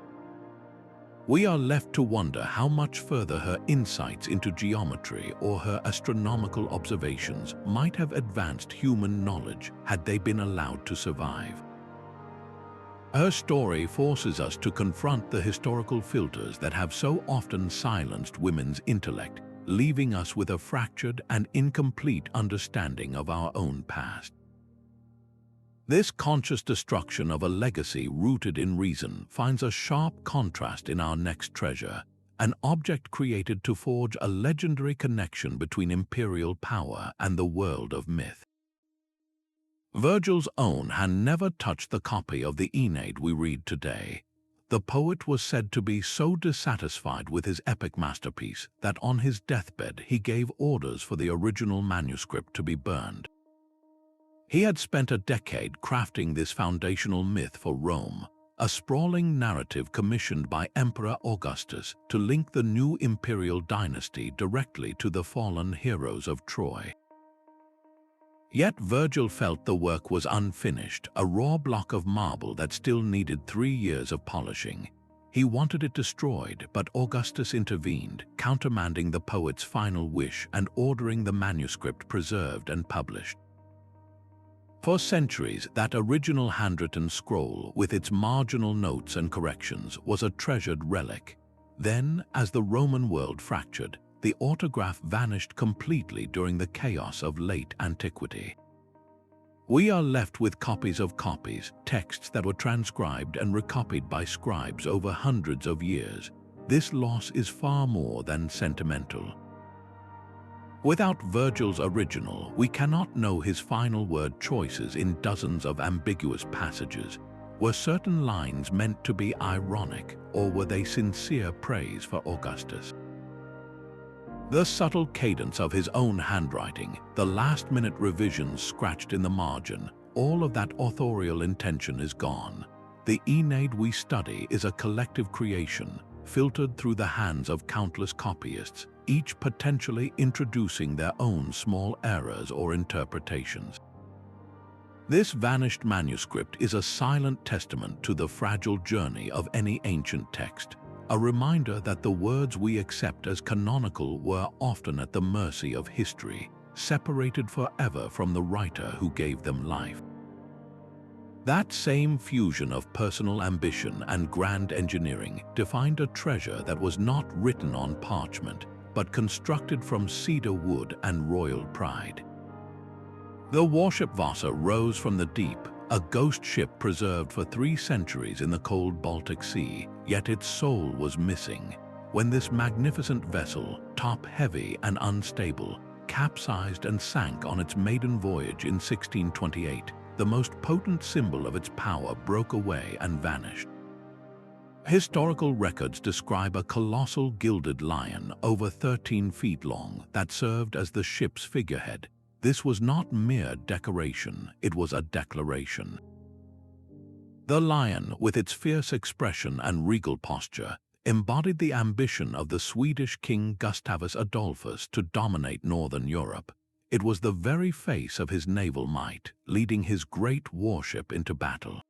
We are left to wonder how much further her insights into geometry or her astronomical observations might have advanced human knowledge had they been allowed to survive. Her story forces us to confront the historical filters that have so often silenced women's intellect, leaving us with a fractured and incomplete understanding of our own past. This conscious destruction of a legacy rooted in reason finds a sharp contrast in our next treasure, an object created to forge a legendary connection between imperial power and the world of myth. Virgil's own hand never touched the copy of the Aeneid we read today. The poet was said to be so dissatisfied with his epic masterpiece that on his deathbed he gave orders for the original manuscript to be burned. He had spent a decade crafting this foundational myth for Rome, a sprawling narrative commissioned by Emperor Augustus to link the new imperial dynasty directly to the fallen heroes of Troy. Yet Virgil felt the work was unfinished, a raw block of marble that still needed 3 years of polishing. He wanted it destroyed, but Augustus intervened, countermanding the poet's final wish and ordering the manuscript preserved and published. For centuries, that original handwritten scroll, with its marginal notes and corrections, was a treasured relic. Then, as the Roman world fractured, the autograph vanished completely during the chaos of late antiquity. We are left with copies of copies, texts that were transcribed and recopied by scribes over hundreds of years. This loss is far more than sentimental. Without Virgil's original, we cannot know his final word choices in dozens of ambiguous passages. Were certain lines meant to be ironic, or were they sincere praise for Augustus? The subtle cadence of his own handwriting, the last-minute revisions scratched in the margin, all of that authorial intention is gone. The Aeneid we study is a collective creation, filtered through the hands of countless copyists, each potentially introducing their own small errors or interpretations. This vanished manuscript is a silent testament to the fragile journey of any ancient text, a reminder that the words we accept as canonical were often at the mercy of history, separated forever from the writer who gave them life. That same fusion of personal ambition and grand engineering defined a treasure that was not written on parchment, but constructed from cedar wood and royal pride. The warship Vasa rose from the deep, a ghost ship preserved for 3 centuries in the cold Baltic Sea, yet its soul was missing. When this magnificent vessel, top-heavy and unstable, capsized and sank on its maiden voyage in 1628, the most potent symbol of its power broke away and vanished. Historical records describe a colossal gilded lion over 13 feet long that served as the ship's figurehead. This was not mere decoration, it was a declaration. The lion, with its fierce expression and regal posture, embodied the ambition of the Swedish king Gustavus Adolphus to dominate northern Europe. It was the very face of his naval might, leading his great warship into battle.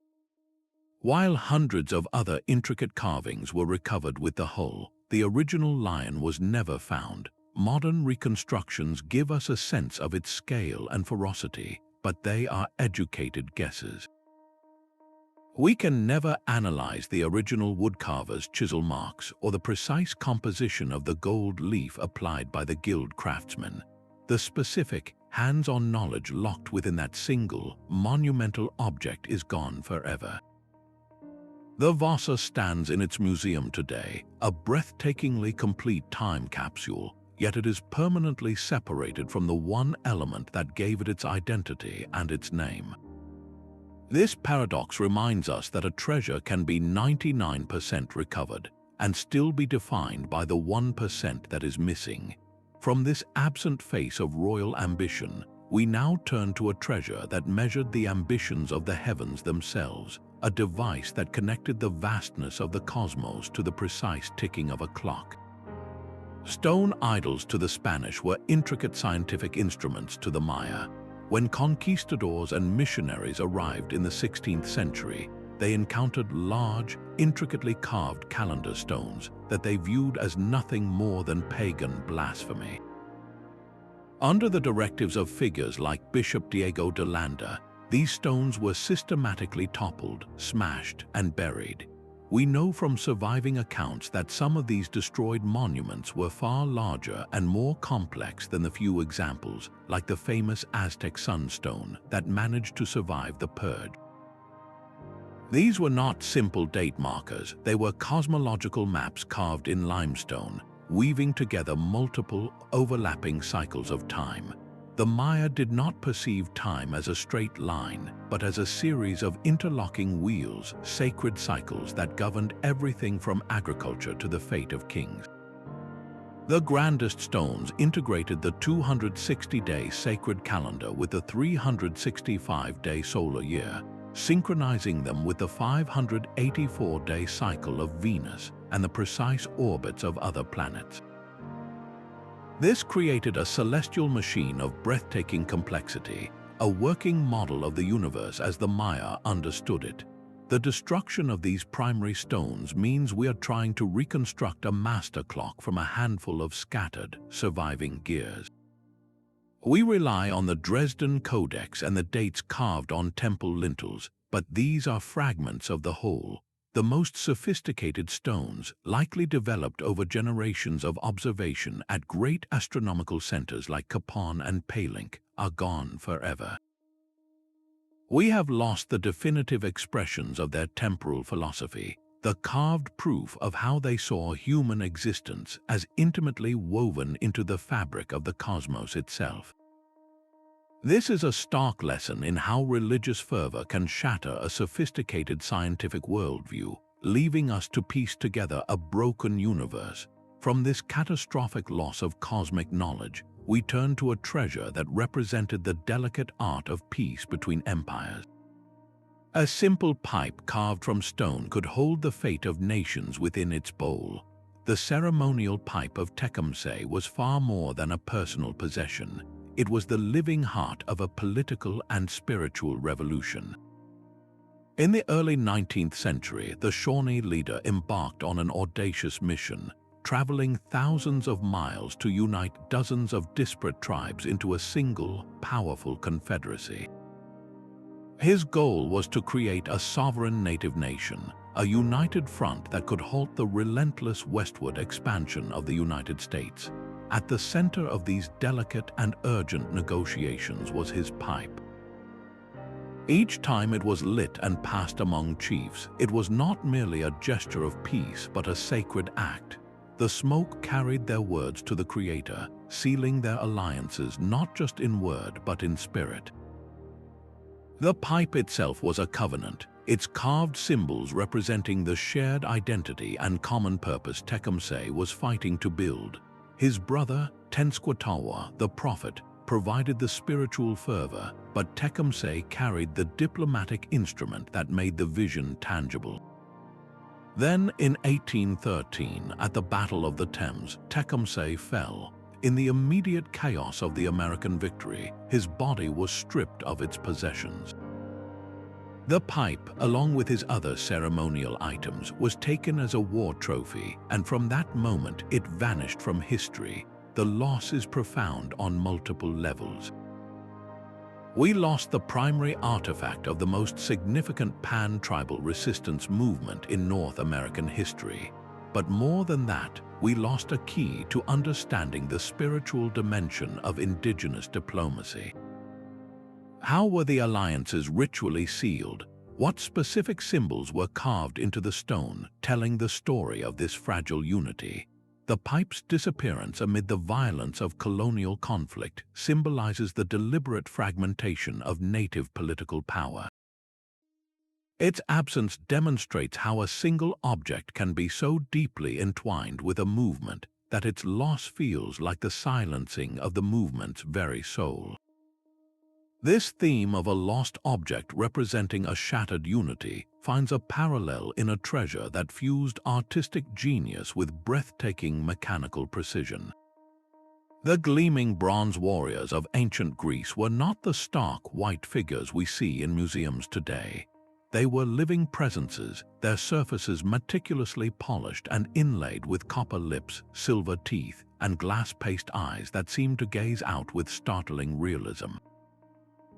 While hundreds of other intricate carvings were recovered with the hull, the original lion was never found. Modern reconstructions give us a sense of its scale and ferocity, but they are educated guesses. We can never analyze the original woodcarver's chisel marks or the precise composition of the gold leaf applied by the guild craftsmen. The specific, hands-on knowledge locked within that single, monumental object is gone forever. The Vasa stands in its museum today, a breathtakingly complete time capsule, yet it is permanently separated from the one element that gave it its identity and its name. This paradox reminds us that a treasure can be 99% recovered and still be defined by the 1% that is missing. From this absent face of royal ambition, we now turn to a treasure that measured the ambitions of the heavens themselves, a device that connected the vastness of the cosmos to the precise ticking of a clock. Stone idols to the Spanish were intricate scientific instruments to the Maya. When conquistadors and missionaries arrived in the 16th century, they encountered large, intricately carved calendar stones that they viewed as nothing more than pagan blasphemy. Under the directives of figures like Bishop Diego de Landa, these stones were systematically toppled, smashed, and buried. We know from surviving accounts that some of these destroyed monuments were far larger and more complex than the few examples, like the famous Aztec sunstone, that managed to survive the purge. These were not simple date markers, they were cosmological maps carved in limestone, weaving together multiple, overlapping cycles of time. The Maya did not perceive time as a straight line, but as a series of interlocking wheels, sacred cycles that governed everything from agriculture to the fate of kings. The grandest stones integrated the 260-day sacred calendar with the 365-day solar year, synchronizing them with the 584-day cycle of Venus and the precise orbits of other planets. This created a celestial machine of breathtaking complexity, a working model of the universe as the Maya understood it. The destruction of these primary stones means we are trying to reconstruct a master clock from a handful of scattered, surviving gears. We rely on the Dresden Codex and the dates carved on temple lintels, but these are fragments of the whole. The most sophisticated stones, likely developed over generations of observation at great astronomical centers like Kapon and Palinck, are gone forever. We have lost the definitive expressions of their temporal philosophy, the carved proof of how they saw human existence as intimately woven into the fabric of the cosmos itself. This is a stark lesson in how religious fervor can shatter a sophisticated scientific worldview, leaving us to piece together a broken universe. From this catastrophic loss of cosmic knowledge, we turn to a treasure that represented the delicate art of peace between empires. A simple pipe carved from stone could hold the fate of nations within its bowl. The ceremonial pipe of Tecumseh was far more than a personal possession. It was the living heart of a political and spiritual revolution. In the early 19th century, the Shawnee leader embarked on an audacious mission, traveling thousands of miles to unite dozens of disparate tribes into a single, powerful confederacy. His goal was to create a sovereign native nation, a united front that could halt the relentless westward expansion of the United States. At the center of these delicate and urgent negotiations was his pipe. Each time it was lit and passed among chiefs, it was not merely a gesture of peace but a sacred act. The smoke carried their words to the Creator, sealing their alliances not just in word but in spirit. The pipe itself was a covenant, its carved symbols representing the shared identity and common purpose Tecumseh was fighting to build. His brother, Tenskwatawa, the prophet, provided the spiritual fervor, but Tecumseh carried the diplomatic instrument that made the vision tangible. Then, in 1813, at the Battle of the Thames, Tecumseh fell. In the immediate chaos of the American victory, his body was stripped of its possessions. The pipe, along with his other ceremonial items, was taken as a war trophy, and from that moment it vanished from history. The loss is profound on multiple levels. We lost the primary artifact of the most significant pan-tribal resistance movement in North American history. But more than that, we lost a key to understanding the spiritual dimension of indigenous diplomacy. How were the alliances ritually sealed? What specific symbols were carved into the stone, telling the story of this fragile unity? The pipe's disappearance amid the violence of colonial conflict symbolizes the deliberate fragmentation of native political power. Its absence demonstrates how a single object can be so deeply entwined with a movement that its loss feels like the silencing of the movement's very soul. This theme of a lost object representing a shattered unity finds a parallel in a treasure that fused artistic genius with breathtaking mechanical precision. The gleaming bronze warriors of ancient Greece were not the stark white figures we see in museums today. They were living presences, their surfaces meticulously polished and inlaid with copper lips, silver teeth, and glass-paced eyes that seemed to gaze out with startling realism.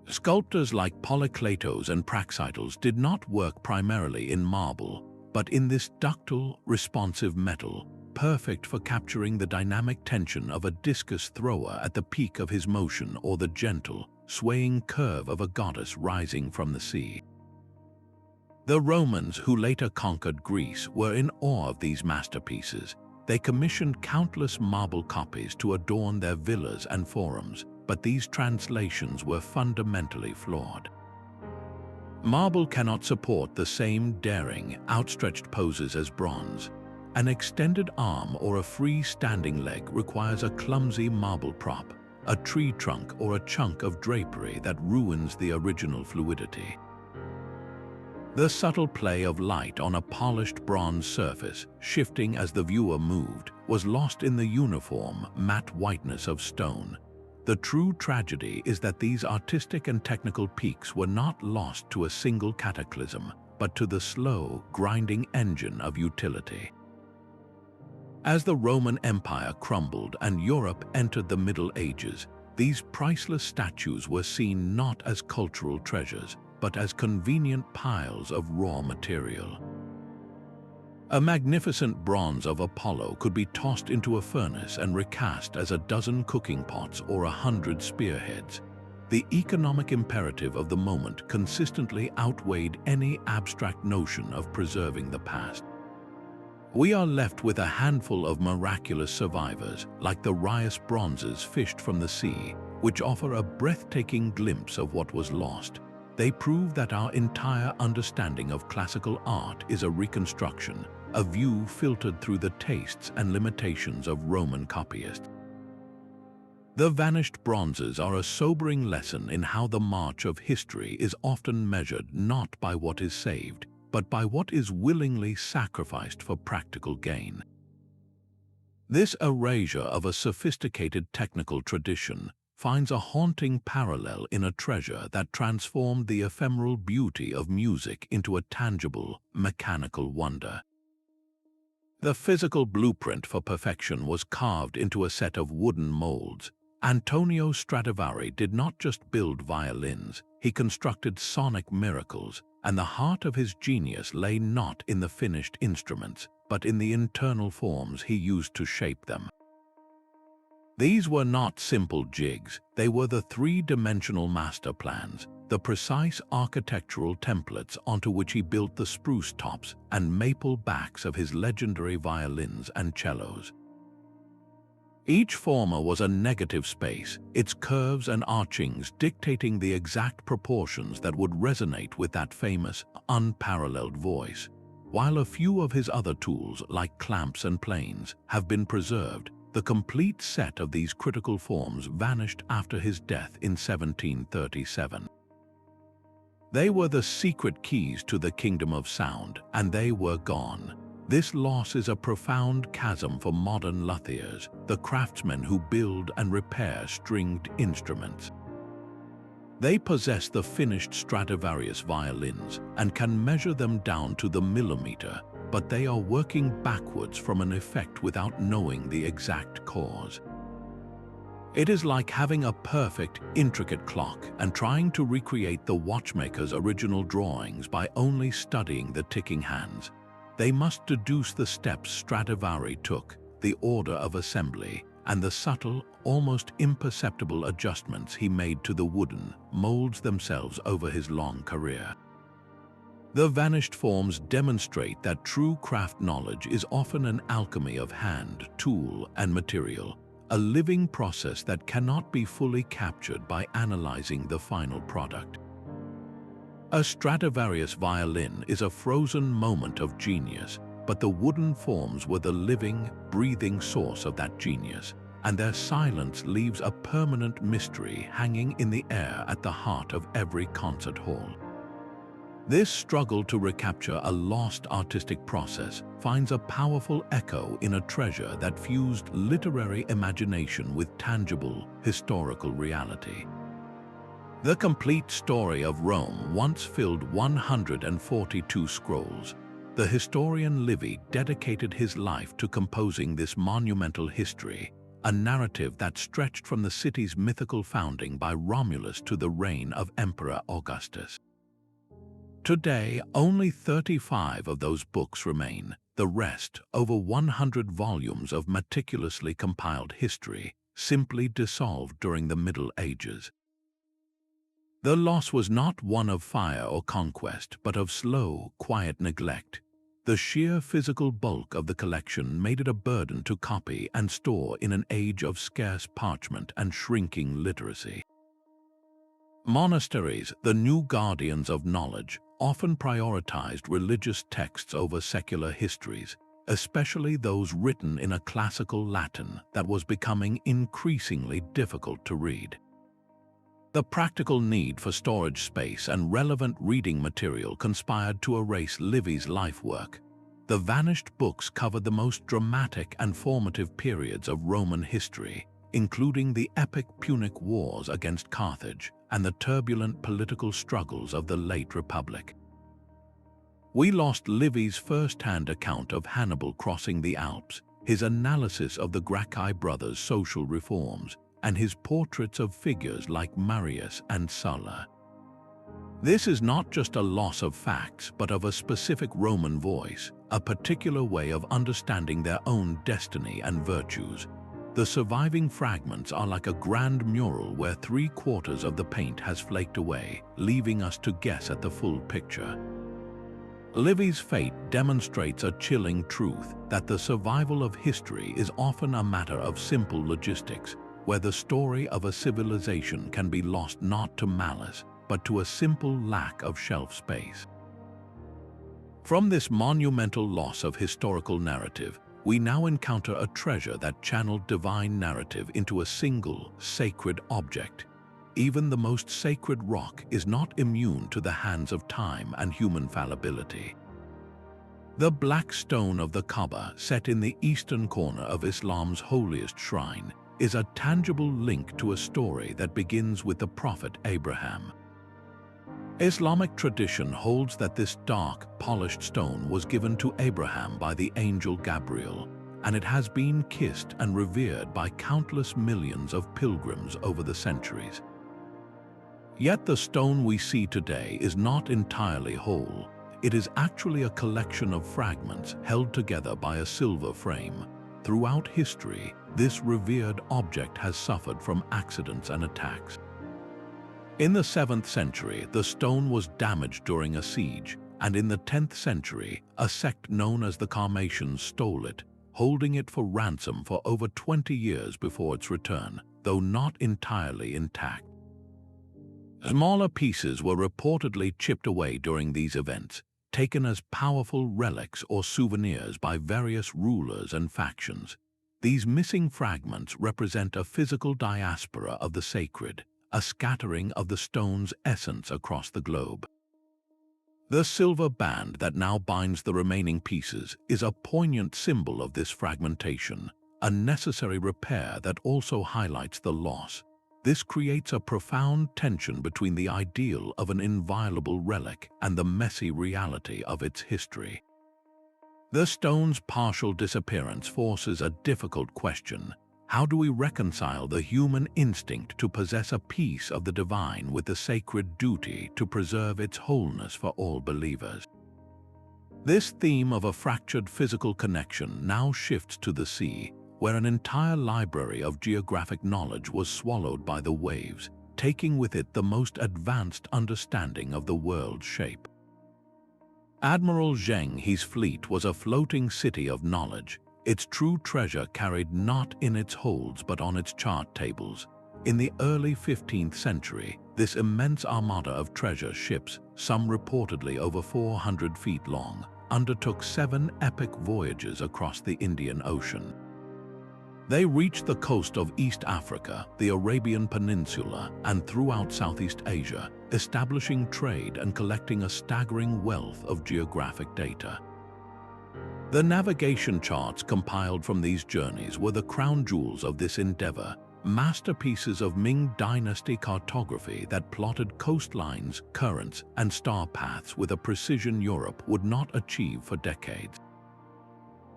Sculptors like Polykleitos and Praxiteles did not work primarily in marble, but in this ductile, responsive metal, perfect for capturing the dynamic tension of a discus thrower at the peak of his motion or the gentle, swaying curve of a goddess rising from the sea. The Romans, who later conquered Greece, were in awe of these masterpieces. They commissioned countless marble copies to adorn their villas and forums, but these translations were fundamentally flawed. Marble cannot support the same daring, outstretched poses as bronze. An extended arm or a free-standing leg requires a clumsy marble prop, a tree trunk or a chunk of drapery that ruins the original fluidity. The subtle play of light on a polished bronze surface, shifting as the viewer moved, was lost in the uniform, matte whiteness of stone. The true tragedy is that these artistic and technical peaks were not lost to a single cataclysm, but to the slow, grinding engine of utility. As the Roman Empire crumbled and Europe entered the Middle Ages, these priceless statues were seen not as cultural treasures, but as convenient piles of raw material. A magnificent bronze of Apollo could be tossed into a furnace and recast as a dozen cooking pots or 100 spearheads. The economic imperative of the moment consistently outweighed any abstract notion of preserving the past. We are left with a handful of miraculous survivors, like the Rias bronzes fished from the sea, which offer a breathtaking glimpse of what was lost. They prove that our entire understanding of classical art is a reconstruction, a view filtered through the tastes and limitations of Roman copyists. The vanished bronzes are a sobering lesson in how the march of history is often measured not by what is saved, but by what is willingly sacrificed for practical gain. This erasure of a sophisticated technical tradition finds a haunting parallel in a treasure that transformed the ephemeral beauty of music into a tangible, mechanical wonder. The physical blueprint for perfection was carved into a set of wooden molds. Antonio Stradivari did not just build violins, he constructed sonic miracles, and the heart of his genius lay not in the finished instruments, but in the internal forms he used to shape them. These were not simple jigs, they were the three-dimensional master plans, the precise architectural templates onto which he built the spruce tops and maple backs of his legendary violins and cellos. Each former was a negative space, its curves and archings dictating the exact proportions that would resonate with that famous, unparalleled voice. While a few of his other tools, like clamps and planes, have been preserved, the complete set of these critical forms vanished after his death in 1737. They were the secret keys to the kingdom of sound, and they were gone. This loss is a profound chasm for modern luthiers, the craftsmen who build and repair stringed instruments. They possess the finished Stradivarius violins and can measure them down to the millimeter, but they are working backwards from an effect without knowing the exact cause. It is like having a perfect, intricate clock and trying to recreate the watchmaker's original drawings by only studying the ticking hands. They must deduce the steps Stradivari took, the order of assembly, and the subtle, almost imperceptible adjustments he made to the wooden molds themselves over his long career. The vanished forms demonstrate that true craft knowledge is often an alchemy of hand, tool, and material, a living process that cannot be fully captured by analyzing the final product. A Stradivarius violin is a frozen moment of genius, but the wooden forms were the living, breathing source of that genius, and their silence leaves a permanent mystery hanging in the air at the heart of every concert hall. This struggle to recapture a lost artistic process finds a powerful echo in a treasure that fused literary imagination with tangible, historical reality. The complete story of Rome once filled 142 scrolls. The historian Livy dedicated his life to composing this monumental history, a narrative that stretched from the city's mythical founding by Romulus to the reign of Emperor Augustus. Today, only 35 of those books remain. The rest, over 100 volumes of meticulously compiled history, simply dissolved during the Middle Ages. The loss was not one of fire or conquest, but of slow, quiet neglect. The sheer physical bulk of the collection made it a burden to copy and store in an age of scarce parchment and shrinking literacy. Monasteries, the new guardians of knowledge, often prioritized religious texts over secular histories, especially those written in a classical Latin that was becoming increasingly difficult to read. The practical need for storage space and relevant reading material conspired to erase Livy's life work. The vanished books covered the most dramatic and formative periods of Roman history, including the epic Punic Wars against Carthage and the turbulent political struggles of the late Republic. We lost Livy's first-hand account of Hannibal crossing the Alps, his analysis of the Gracchi brothers' social reforms, and his portraits of figures like Marius and Sulla. This is not just a loss of facts, but of a specific Roman voice, a particular way of understanding their own destiny and virtues. The surviving fragments are like a grand mural where 3/4 of the paint has flaked away, leaving us to guess at the full picture. Livy's fate demonstrates a chilling truth that the survival of history is often a matter of simple logistics, where the story of a civilization can be lost not to malice, but to a simple lack of shelf space. From this monumental loss of historical narrative, we now encounter a treasure that channeled divine narrative into a single, sacred object. Even the most sacred rock is not immune to the hands of time and human fallibility. The black stone of the Kaaba, set in the eastern corner of Islam's holiest shrine, is a tangible link to a story that begins with the prophet Abraham. Islamic tradition holds that this dark, polished stone was given to Abraham by the angel Gabriel, and it has been kissed and revered by countless millions of pilgrims over the centuries. Yet the stone we see today is not entirely whole. It is actually a collection of fragments held together by a silver frame. Throughout history, this revered object has suffered from accidents and attacks. In the 7th century, the stone was damaged during a siege, and in the 10th century, a sect known as the Carmatians stole it, holding it for ransom for over 20 years before its return, though not entirely intact. Smaller pieces were reportedly chipped away during these events, taken as powerful relics or souvenirs by various rulers and factions. These missing fragments represent a physical diaspora of the sacred, a scattering of the stone's essence across the globe. The silver band that now binds the remaining pieces is a poignant symbol of this fragmentation, a necessary repair that also highlights the loss. This creates a profound tension between the ideal of an inviolable relic and the messy reality of its history. The stone's partial disappearance forces a difficult question. How do we reconcile the human instinct to possess a piece of the divine with the sacred duty to preserve its wholeness for all believers? This theme of a fractured physical connection now shifts to the sea, where an entire library of geographic knowledge was swallowed by the waves, taking with it the most advanced understanding of the world's shape. Admiral Zheng, his fleet was a floating city of knowledge. Its true treasure carried not in its holds but on its chart tables. In the early 15th century, this immense armada of treasure ships, some reportedly over 400 feet long, undertook 7 epic voyages across the Indian Ocean. They reached the coast of East Africa, the Arabian Peninsula, and throughout Southeast Asia, establishing trade and collecting a staggering wealth of geographic data. The navigation charts compiled from these journeys were the crown jewels of this endeavor, masterpieces of Ming Dynasty cartography that plotted coastlines, currents, and star paths with a precision Europe would not achieve for decades.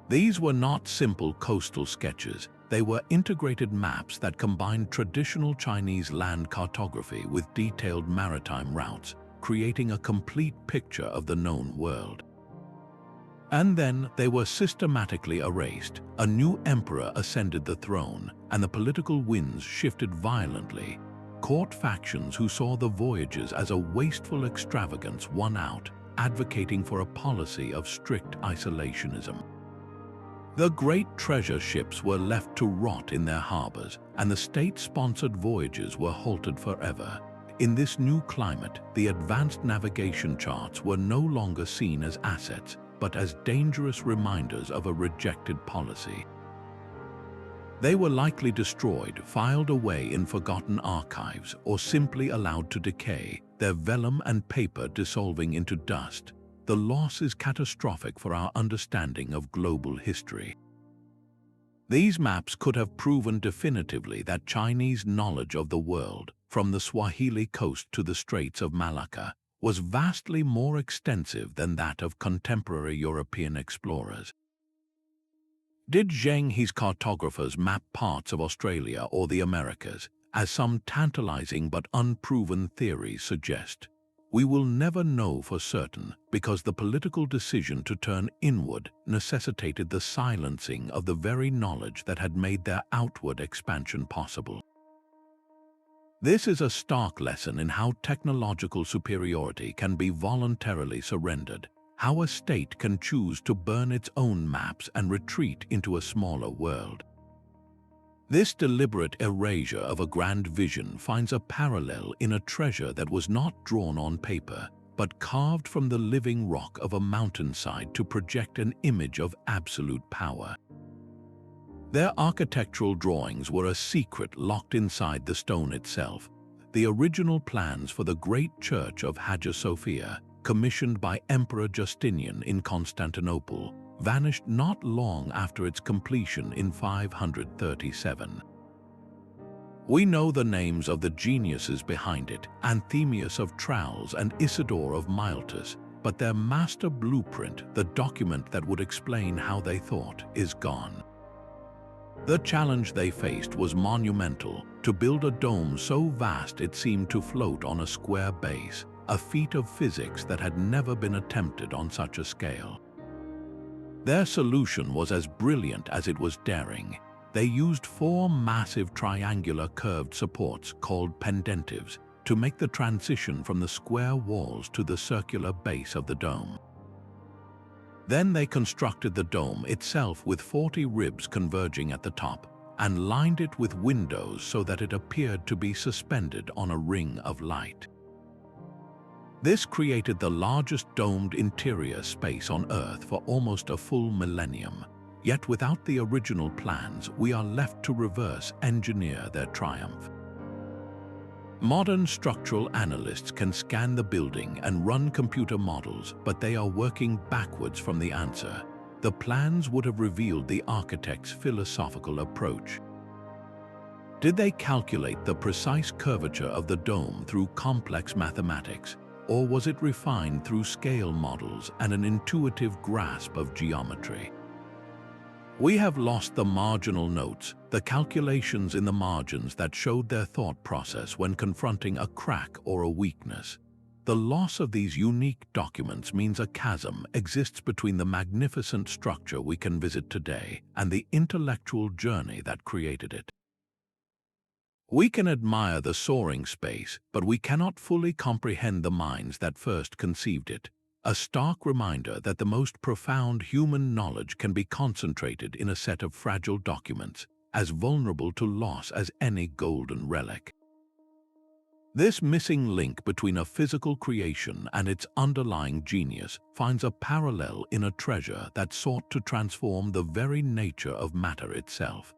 These were not simple coastal sketches. They were integrated maps that combined traditional Chinese land cartography with detailed maritime routes, creating a complete picture of the known world. And then they were systematically erased. A new emperor ascended the throne, and the political winds shifted violently. Court factions who saw the voyages as a wasteful extravagance won out, advocating for a policy of strict isolationism. The great treasure ships were left to rot in their harbors, and the state-sponsored voyages were halted forever. In this new climate, the advanced navigation charts were no longer seen as assets, but as dangerous reminders of a rejected policy. They were likely destroyed, filed away in forgotten archives, or simply allowed to decay, their vellum and paper dissolving into dust. The loss is catastrophic for our understanding of global history. These maps could have proven definitively that Chinese knowledge of the world, from the Swahili coast to the Straits of Malacca, was vastly more extensive than that of contemporary European explorers. Did Zheng his cartographers map parts of Australia or the Americas, as some tantalizing but unproven theories suggest? We will never know for certain because the political decision to turn inward necessitated the silencing of the very knowledge that had made their outward expansion possible. This is a stark lesson in how technological superiority can be voluntarily surrendered, how a state can choose to burn its own maps and retreat into a smaller world. This deliberate erasure of a grand vision finds a parallel in a treasure that was not drawn on paper, but carved from the living rock of a mountainside to project an image of absolute power. Their architectural drawings were a secret locked inside the stone itself. The original plans for the great church of Hagia Sophia, commissioned by Emperor Justinian in Constantinople, vanished not long after its completion in 537. We know the names of the geniuses behind it, Anthemius of Tralles and Isidore of Miletus, but their master blueprint, the document that would explain how they thought, is gone. The challenge they faced was monumental: to build a dome so vast it seemed to float on a square base, a feat of physics that had never been attempted on such a scale. Their solution was as brilliant as it was daring. They used 4 massive triangular curved supports called pendentives to make the transition from the square walls to the circular base of the dome. Then they constructed the dome itself with 40 ribs converging at the top and lined it with windows so that it appeared to be suspended on a ring of light. This created the largest domed interior space on Earth for almost a full millennium. Yet without the original plans, we are left to reverse engineer their triumph. Modern structural analysts can scan the building and run computer models, but they are working backwards from the answer. The plans would have revealed the architect's philosophical approach. Did they calculate the precise curvature of the dome through complex mathematics? Or was it refined through scale models and an intuitive grasp of geometry? We have lost the marginal notes, the calculations in the margins that showed their thought process when confronting a crack or a weakness. The loss of these unique documents means a chasm exists between the magnificent structure we can visit today and the intellectual journey that created it. We can admire the soaring space, but we cannot fully comprehend the minds that first conceived it. a stark reminder that the most profound human knowledge can be concentrated in a set of fragile documents, as vulnerable to loss as any golden relic. This missing link between a physical creation and its underlying genius finds a parallel in a treasure that sought to transform the very nature of matter itself.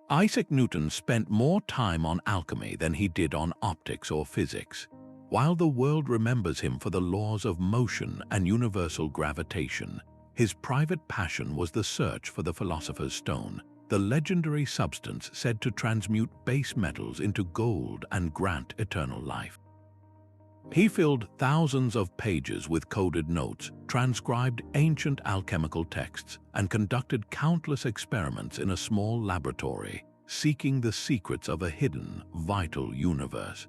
Isaac Newton spent more time on alchemy than he did on optics or physics. While the world remembers him for the laws of motion and universal gravitation, his private passion was the search for the philosopher's stone, the legendary substance said to transmute base metals into gold and grant eternal life. He filled thousands of pages with coded notes, transcribed ancient alchemical texts, and conducted countless experiments in a small laboratory, seeking the secrets of a hidden, vital universe.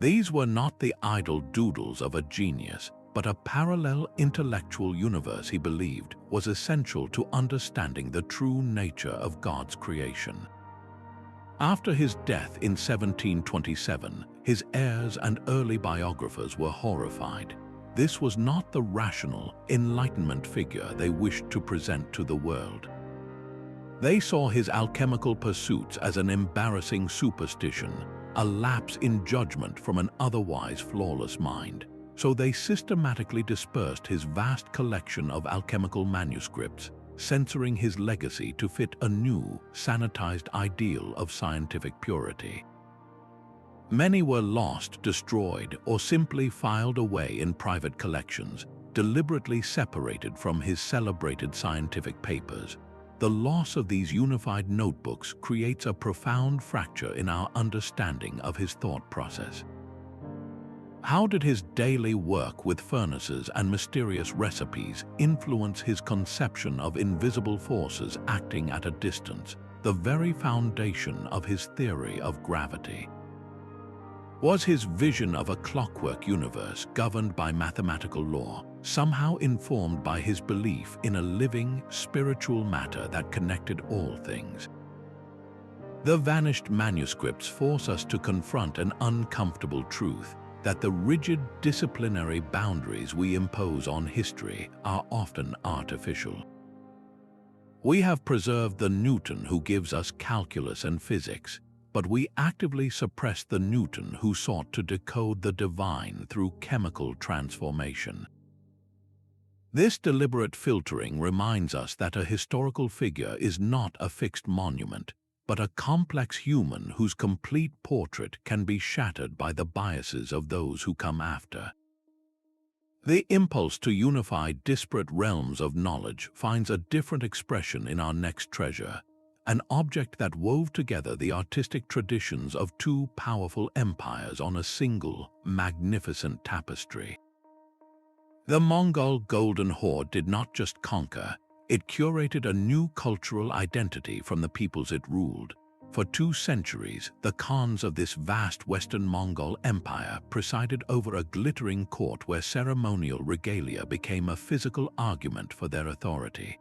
These were not the idle doodles of a genius, but a parallel intellectual universe he believed was essential to understanding the true nature of God's creation. After his death in 1727, his heirs and early biographers were horrified. This was not the rational, Enlightenment figure they wished to present to the world. They saw his alchemical pursuits as an embarrassing superstition, a lapse in judgment from an otherwise flawless mind. So they systematically dispersed his vast collection of alchemical manuscripts, censoring his legacy to fit a new, sanitized ideal of scientific purity. Many were lost, destroyed, or simply filed away in private collections, deliberately separated from his celebrated scientific papers. The loss of these unified notebooks creates a profound fracture in our understanding of his thought process. How did his daily work with furnaces and mysterious recipes influence his conception of invisible forces acting at a distance, the very foundation of his theory of gravity? Was his vision of a clockwork universe governed by mathematical law somehow informed by his belief in a living, spiritual matter that connected all things? The vanished manuscripts force us to confront an uncomfortable truth, that the rigid disciplinary boundaries we impose on history are often artificial. We have preserved the Newton who gives us calculus and physics, but we actively suppress the Newton who sought to decode the divine through chemical transformation. This deliberate filtering reminds us that a historical figure is not a fixed monument, but a complex human whose complete portrait can be shattered by the biases of those who come after. The impulse to unify disparate realms of knowledge finds a different expression in our next treasure, an object that wove together the artistic traditions of two powerful empires on a single, magnificent tapestry. The Mongol Golden Horde did not just conquer, it curated a new cultural identity from the peoples it ruled. For 2 centuries, the Khans of this vast Western Mongol empire presided over a glittering court where ceremonial regalia became a physical argument for their authority.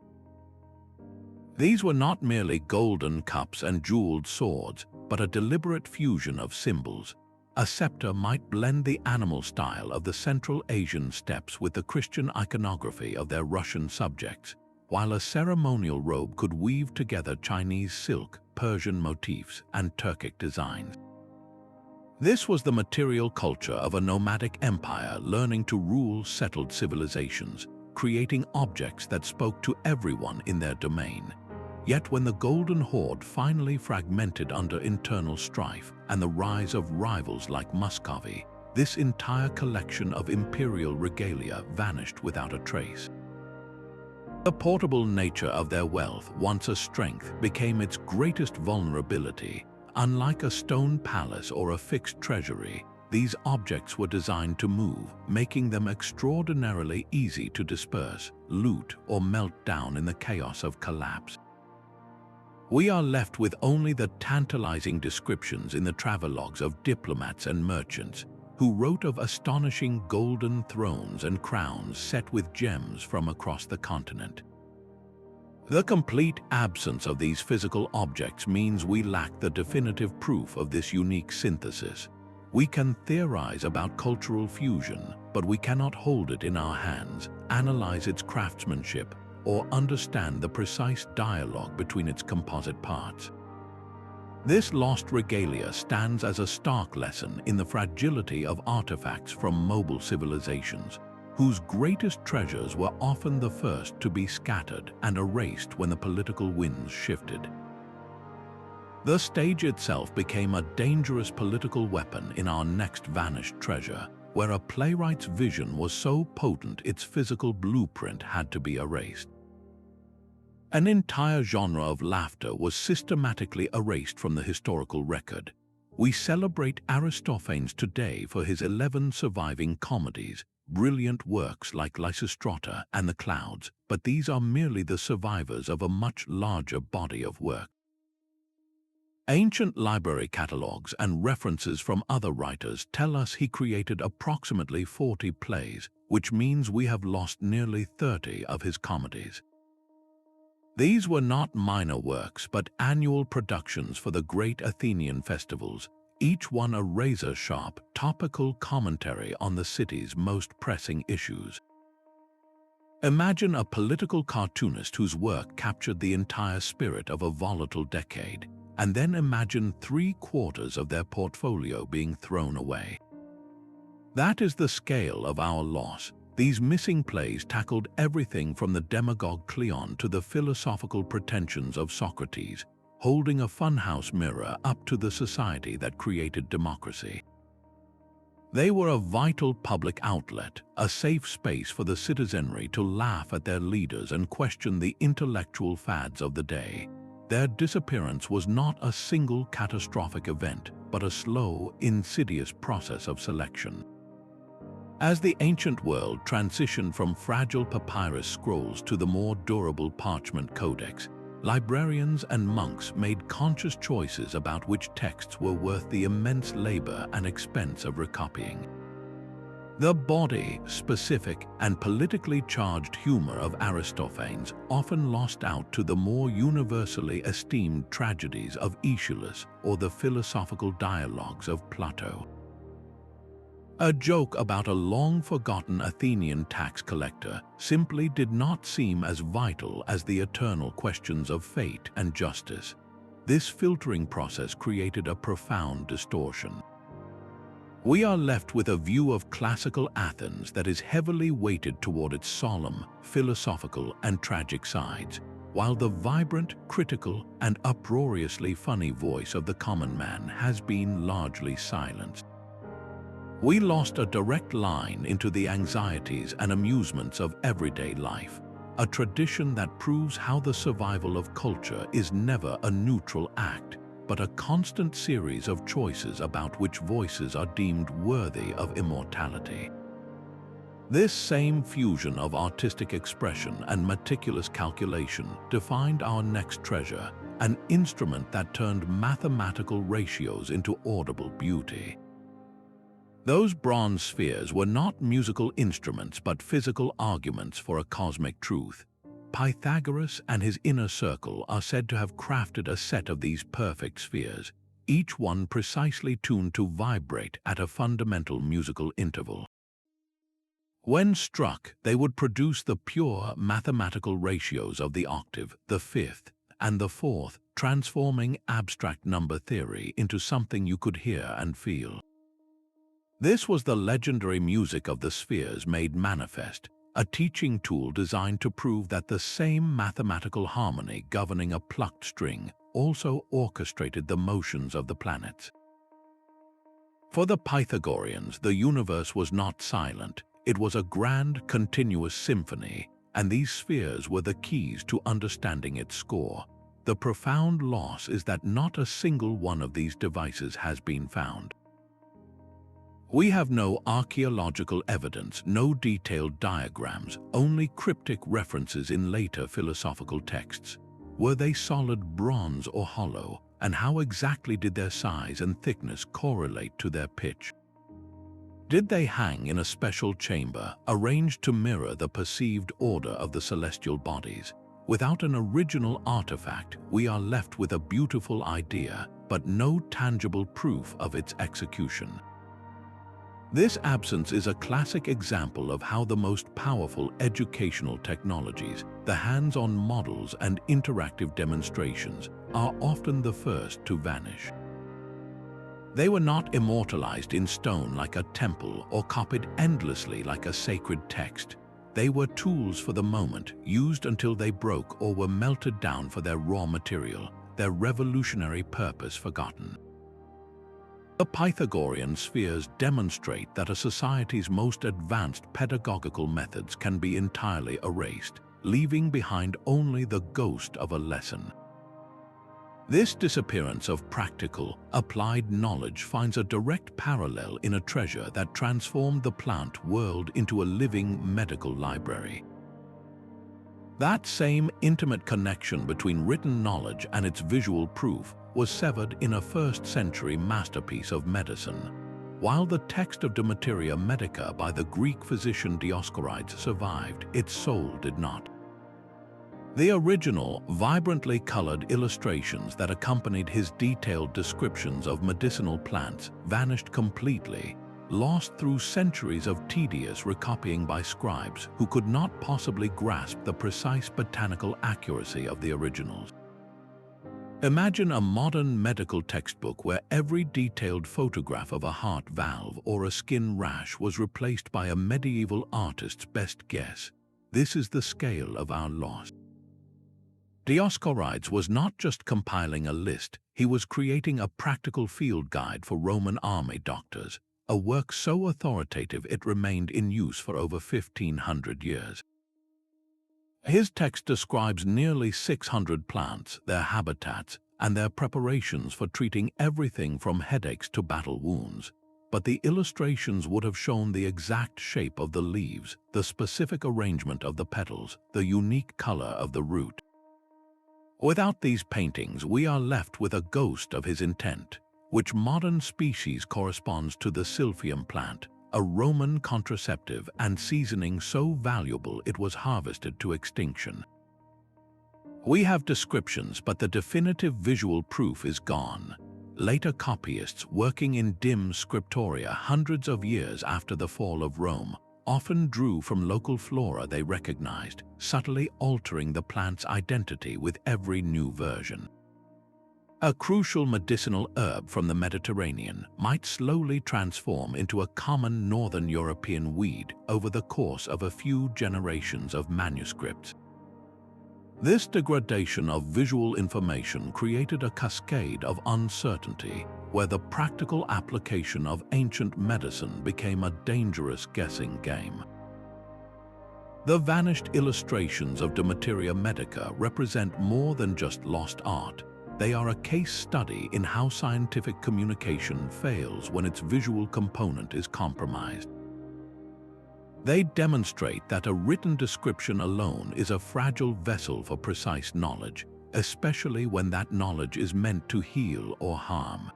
These were not merely golden cups and jeweled swords, but a deliberate fusion of symbols. A scepter might blend the animal style of the Central Asian steppes with the Christian iconography of their Russian subjects, while a ceremonial robe could weave together Chinese silk, Persian motifs, and Turkic designs. This was the material culture of a nomadic empire learning to rule settled civilizations, creating objects that spoke to everyone in their domain. Yet when the Golden Horde finally fragmented under internal strife and the rise of rivals like Muscovy, this entire collection of imperial regalia vanished without a trace. The portable nature of their wealth, once a strength, became its greatest vulnerability. Unlike a stone palace or a fixed treasury, these objects were designed to move, making them extraordinarily easy to disperse, loot, or melt down in the chaos of collapse. We are left with only the tantalizing descriptions in the travelogues of diplomats and merchants, who wrote of astonishing golden thrones and crowns set with gems from across the continent. The complete absence of these physical objects means we lack the definitive proof of this unique synthesis. We can theorize about cultural fusion, but we cannot hold it in our hands, analyze its craftsmanship, or understand the precise dialogue between its composite parts. This lost regalia stands as a stark lesson in the fragility of artifacts from mobile civilizations, whose greatest treasures were often the first to be scattered and erased when the political winds shifted. The stage itself became a dangerous political weapon in our next vanished treasure, where a playwright's vision was so potent its physical blueprint had to be erased. An entire genre of laughter was systematically erased from the historical record. We celebrate Aristophanes today for his 11 surviving comedies, brilliant works like Lysistrata and The Clouds, but these are merely the survivors of a much larger body of work. Ancient library catalogues and references from other writers tell us he created approximately 40 plays, which means we have lost nearly 30 of his comedies. These were not minor works, but annual productions for the great Athenian festivals, each one a razor-sharp, topical commentary on the city's most pressing issues. Imagine a political cartoonist whose work captured the entire spirit of a volatile decade, and then imagine 3/4 of their portfolio being thrown away. That is the scale of our loss. These missing plays tackled everything from the demagogue Cleon to the philosophical pretensions of Socrates, holding a funhouse mirror up to the society that created democracy. They were a vital public outlet, a safe space for the citizenry to laugh at their leaders and question the intellectual fads of the day. Their disappearance was not a single catastrophic event, but a slow, insidious process of selection. As the ancient world transitioned from fragile papyrus scrolls to the more durable parchment codex, librarians and monks made conscious choices about which texts were worth the immense labor and expense of recopying. The body, specific, and politically charged humor of Aristophanes often lost out to the more universally esteemed tragedies of Aeschylus or the philosophical dialogues of Plato. A joke about a long-forgotten Athenian tax collector simply did not seem as vital as the eternal questions of fate and justice. This filtering process created a profound distortion. We are left with a view of classical Athens that is heavily weighted toward its solemn, philosophical, and tragic sides, while the vibrant, critical, and uproariously funny voice of the common man has been largely silenced. We lost a direct line into the anxieties and amusements of everyday life, a tradition that proves how the survival of culture is never a neutral act, but a constant series of choices about which voices are deemed worthy of immortality. This same fusion of artistic expression and meticulous calculation defined our next treasure, an instrument that turned mathematical ratios into audible beauty. Those bronze spheres were not musical instruments but physical arguments for a cosmic truth. Pythagoras and his inner circle are said to have crafted a set of these perfect spheres, each one precisely tuned to vibrate at a fundamental musical interval. When struck, they would produce the pure mathematical ratios of the octave, the fifth, and the fourth, transforming abstract number theory into something you could hear and feel. This was the legendary music of the spheres made manifest, a teaching tool designed to prove that the same mathematical harmony governing a plucked string also orchestrated the motions of the planets. For the Pythagoreans, the universe was not silent. It was a grand, continuous symphony, and these spheres were the keys to understanding its score. The profound loss is that not a single one of these devices has been found. We have no archaeological evidence, no detailed diagrams, only cryptic references in later philosophical texts. Were they solid bronze or hollow, and how exactly did their size and thickness correlate to their pitch? Did they hang in a special chamber, arranged to mirror the perceived order of the celestial bodies? Without an original artifact, we are left with a beautiful idea, but no tangible proof of its execution. This absence is a classic example of how the most powerful educational technologies, the hands-on models and interactive demonstrations, are often the first to vanish. They were not immortalized in stone like a temple or copied endlessly like a sacred text. They were tools for the moment, used until they broke or were melted down for their raw material, their revolutionary purpose forgotten. The Pythagorean spheres demonstrate that a society's most advanced pedagogical methods can be entirely erased, leaving behind only the ghost of a lesson. This disappearance of practical, applied knowledge finds a direct parallel in a treasure that transformed the plant world into a living medical library. That same intimate connection between written knowledge and its visual proof was severed in a first-century masterpiece of medicine. While the text of De Materia Medica by the Greek physician Dioscorides survived, its soul did not. The original, vibrantly colored illustrations that accompanied his detailed descriptions of medicinal plants vanished completely, lost through centuries of tedious recopying by scribes who could not possibly grasp the precise botanical accuracy of the originals. Imagine a modern medical textbook where every detailed photograph of a heart valve or a skin rash was replaced by a medieval artist's best guess. This is the scale of our loss. Dioscorides was not just compiling a list, he was creating a practical field guide for Roman army doctors, a work so authoritative it remained in use for over 1,500 years. His text describes nearly 600 plants, their habitats, and their preparations for treating everything from headaches to battle wounds. But the illustrations would have shown the exact shape of the leaves, the specific arrangement of the petals, the unique color of the root. Without these paintings, we are left with a ghost of his intent. Which modern species corresponds to the silphium plant, a Roman contraceptive and seasoning so valuable it was harvested to extinction. We have descriptions, but the definitive visual proof is gone. Later copyists, working in dim scriptoria hundreds of years after the fall of Rome, often drew from local flora they recognized, subtly altering the plant's identity with every new version. A crucial medicinal herb from the Mediterranean might slowly transform into a common Northern European weed over the course of a few generations of manuscripts. This degradation of visual information created a cascade of uncertainty where the practical application of ancient medicine became a dangerous guessing game. The vanished illustrations of De Materia Medica represent more than just lost art. They are a case study in how scientific communication fails when its visual component is compromised. They demonstrate that a written description alone is a fragile vessel for precise knowledge, especially when that knowledge is meant to heal or harm.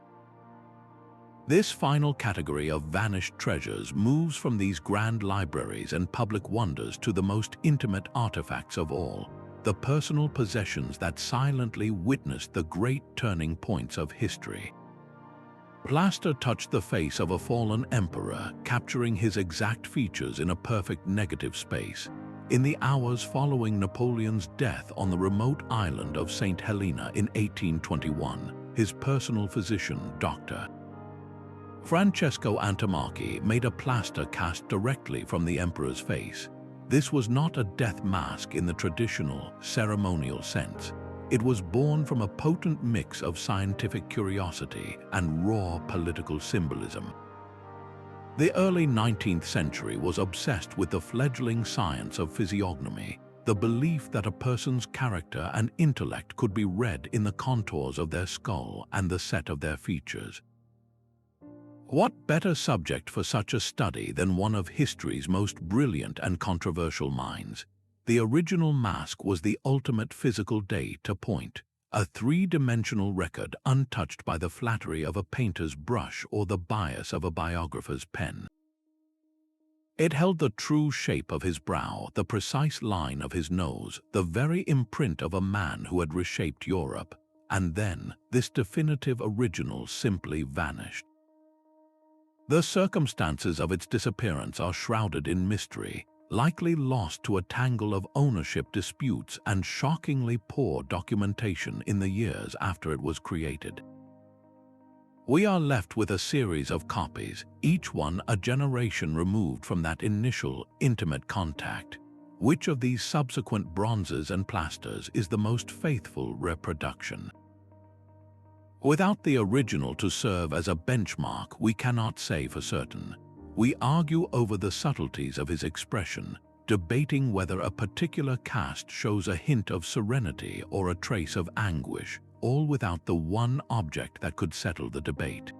This final category of vanished treasures moves from these grand libraries and public wonders to the most intimate artifacts of all, the personal possessions that silently witnessed the great turning points of history. Plaster touched the face of a fallen emperor, capturing his exact features in a perfect negative space. In the hours following Napoleon's death on the remote island of St. Helena in 1821, his personal physician, Dr. Francesco Antimacchi, made a plaster cast directly from the emperor's face. This was not a death mask in the traditional, ceremonial sense. It was born from a potent mix of scientific curiosity and raw political symbolism. The early 19th century was obsessed with the fledgling science of physiognomy, the belief that a person's character and intellect could be read in the contours of their skull and the set of their features. What better subject for such a study than one of history's most brilliant and controversial minds? The original mask was the ultimate physical data point, a three-dimensional record untouched by the flattery of a painter's brush or the bias of a biographer's pen. It held the true shape of his brow, the precise line of his nose, the very imprint of a man who had reshaped Europe, and then this definitive original simply vanished. The circumstances of its disappearance are shrouded in mystery, likely lost to a tangle of ownership disputes and shockingly poor documentation in the years after it was created. We are left with a series of copies, each one a generation removed from that initial, intimate contact. Which of these subsequent bronzes and plasters is the most faithful reproduction? Without the original to serve as a benchmark, we cannot say for certain. We argue over the subtleties of his expression, debating whether a particular cast shows a hint of serenity or a trace of anguish, all without the one object that could settle the debate.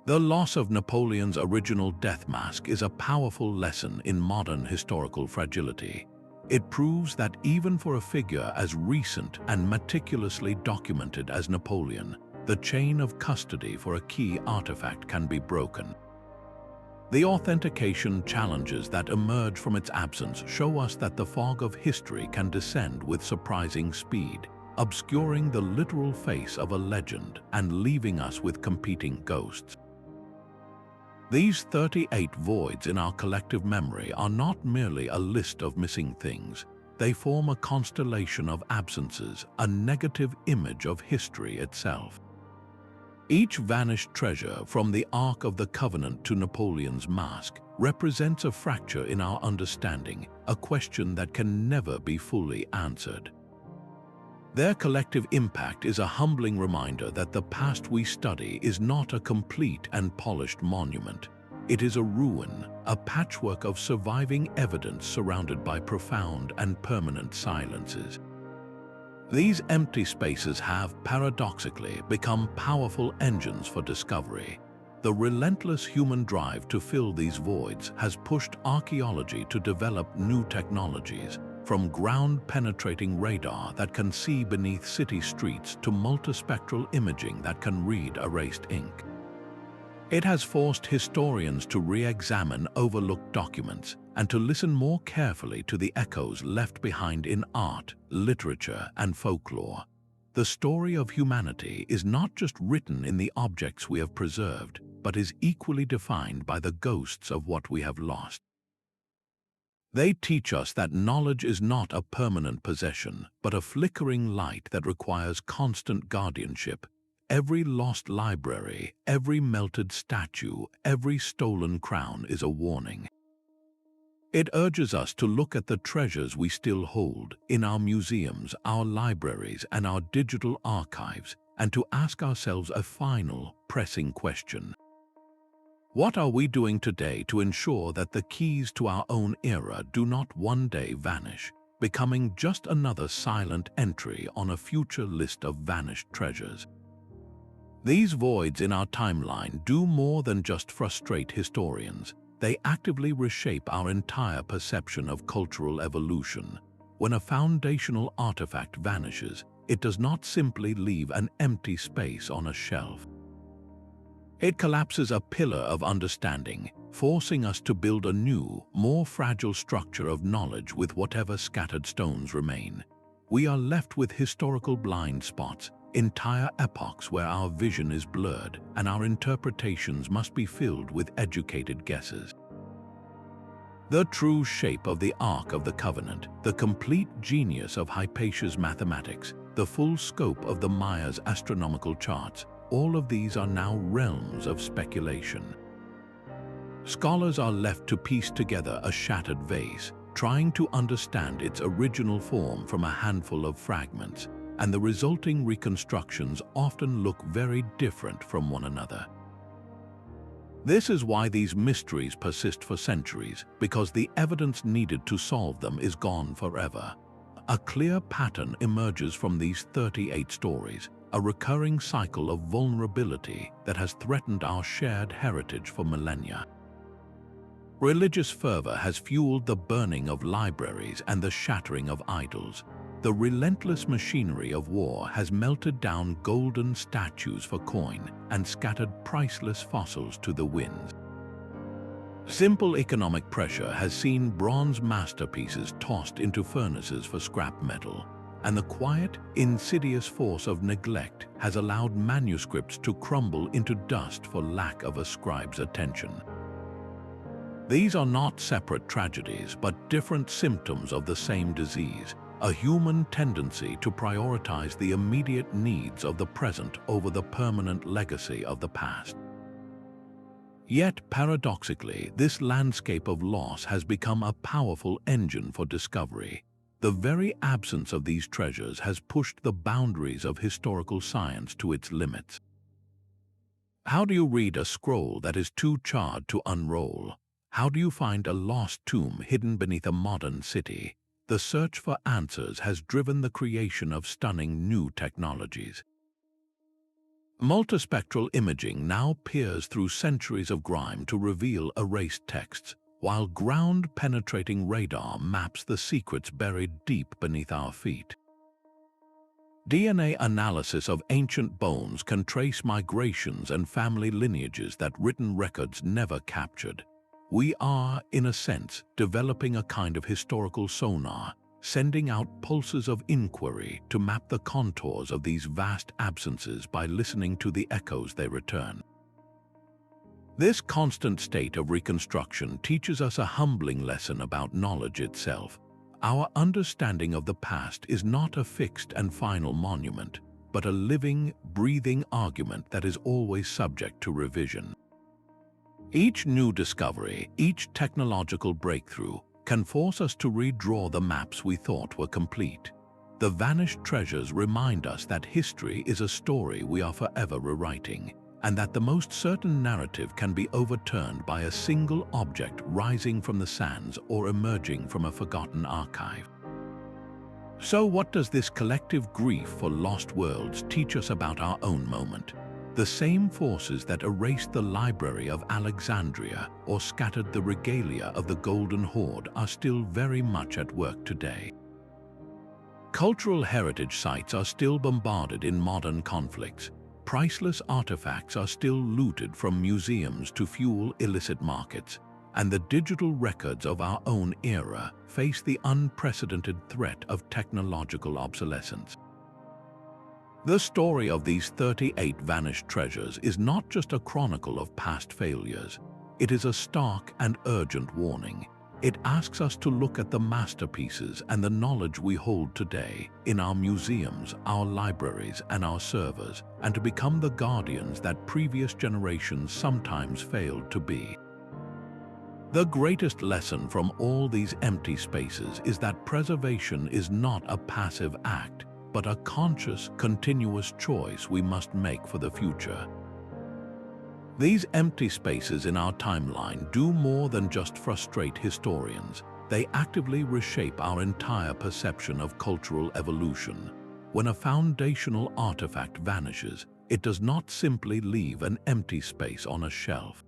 The loss of Napoleon's original death mask is a powerful lesson in modern historical fragility. It proves that even for a figure as recent and meticulously documented as Napoleon, the chain of custody for a key artifact can be broken. The authentication challenges that emerge from its absence show us that the fog of history can descend with surprising speed, obscuring the literal face of a legend and leaving us with competing ghosts. These 38 voids in our collective memory are not merely a list of missing things. They form a constellation of absences, a negative image of history itself. Each vanished treasure, from the Ark of the Covenant to Napoleon's mask, represents a fracture in our understanding, a question that can never be fully answered. Their collective impact is a humbling reminder that the past we study is not a complete and polished monument. It is a ruin, a patchwork of surviving evidence surrounded by profound and permanent silences. These empty spaces have, paradoxically, become powerful engines for discovery. The relentless human drive to fill these voids has pushed archaeology to develop new technologies, from ground-penetrating radar that can see beneath city streets to multispectral imaging that can read erased ink. It has forced historians to re-examine overlooked documents and to listen more carefully to the echoes left behind in art, literature, and folklore. The story of humanity is not just written in the objects we have preserved, but is equally defined by the ghosts of what we have lost. They teach us that knowledge is not a permanent possession, but a flickering light that requires constant guardianship. Every lost library, every melted statue, every stolen crown is a warning. It urges us to look at the treasures we still hold in our museums, our libraries, and our digital archives, and to ask ourselves a final, pressing question. What are we doing today to ensure that the keys to our own era do not one day vanish, becoming just another silent entry on a future list of vanished treasures? These voids in our timeline do more than just frustrate historians. They actively reshape our entire perception of cultural evolution. When a foundational artifact vanishes, it does not simply leave an empty space on a shelf. It collapses a pillar of understanding, forcing us to build a new, more fragile structure of knowledge with whatever scattered stones remain. We are left with historical blind spots, entire epochs where our vision is blurred and our interpretations must be filled with educated guesses. The true shape of the Ark of the Covenant, the complete genius of Hypatia's mathematics, the full scope of the Maya's astronomical charts, all of these are now realms of speculation. Scholars are left to piece together a shattered vase, trying to understand its original form from a handful of fragments, and the resulting reconstructions often look very different from one another. This is why these mysteries persist for centuries, because the evidence needed to solve them is gone forever. A clear pattern emerges from these 38 stories, a recurring cycle of vulnerability that has threatened our shared heritage for millennia. Religious fervor has fueled the burning of libraries and the shattering of idols. The relentless machinery of war has melted down golden statues for coin and scattered priceless fossils to the winds. Simple economic pressure has seen bronze masterpieces tossed into furnaces for scrap metal. and the quiet, insidious force of neglect has allowed manuscripts to crumble into dust for lack of a scribe's attention. These are not separate tragedies, but different symptoms of the same disease, a human tendency to prioritize the immediate needs of the present over the permanent legacy of the past. Yet, paradoxically, this landscape of loss has become a powerful engine for discovery. The very absence of these treasures has pushed the boundaries of historical science to its limits. How do you read a scroll that is too charred to unroll? How do you find a lost tomb hidden beneath a modern city? The search for answers has driven the creation of stunning new technologies. Multispectral imaging now peers through centuries of grime to reveal erased texts, while ground-penetrating radar maps the secrets buried deep beneath our feet. DNA analysis of ancient bones can trace migrations and family lineages that written records never captured. We are, in a sense, developing a kind of historical sonar, sending out pulses of inquiry to map the contours of these vast absences by listening to the echoes they return. This constant state of reconstruction teaches us a humbling lesson about knowledge itself. Our understanding of the past is not a fixed and final monument, but a living, breathing argument that is always subject to revision. Each new discovery, each technological breakthrough, can force us to redraw the maps we thought were complete. The vanished treasures remind us that history is a story we are forever rewriting, and that the most certain narrative can be overturned by a single object rising from the sands or emerging from a forgotten archive. So what does this collective grief for lost worlds teach us about our own moment? The same forces that erased the Library of Alexandria or scattered the regalia of the Golden Horde are still very much at work today. Cultural heritage sites are still bombarded in modern conflicts. Priceless artifacts are still looted from museums to fuel illicit markets, and the digital records of our own era face the unprecedented threat of technological obsolescence. The story of these 38 vanished treasures is not just a chronicle of past failures. It is a stark and urgent warning. It asks us to look at the masterpieces and the knowledge we hold today in our museums, our libraries, and our servers, and to become the guardians that previous generations sometimes failed to be. The greatest lesson from all these empty spaces is that preservation is not a passive act, but a conscious, continuous choice we must make for the future. These empty spaces in our timeline do more than just frustrate historians. They actively reshape our entire perception of cultural evolution. When a foundational artifact vanishes, it does not simply leave an empty space on a shelf.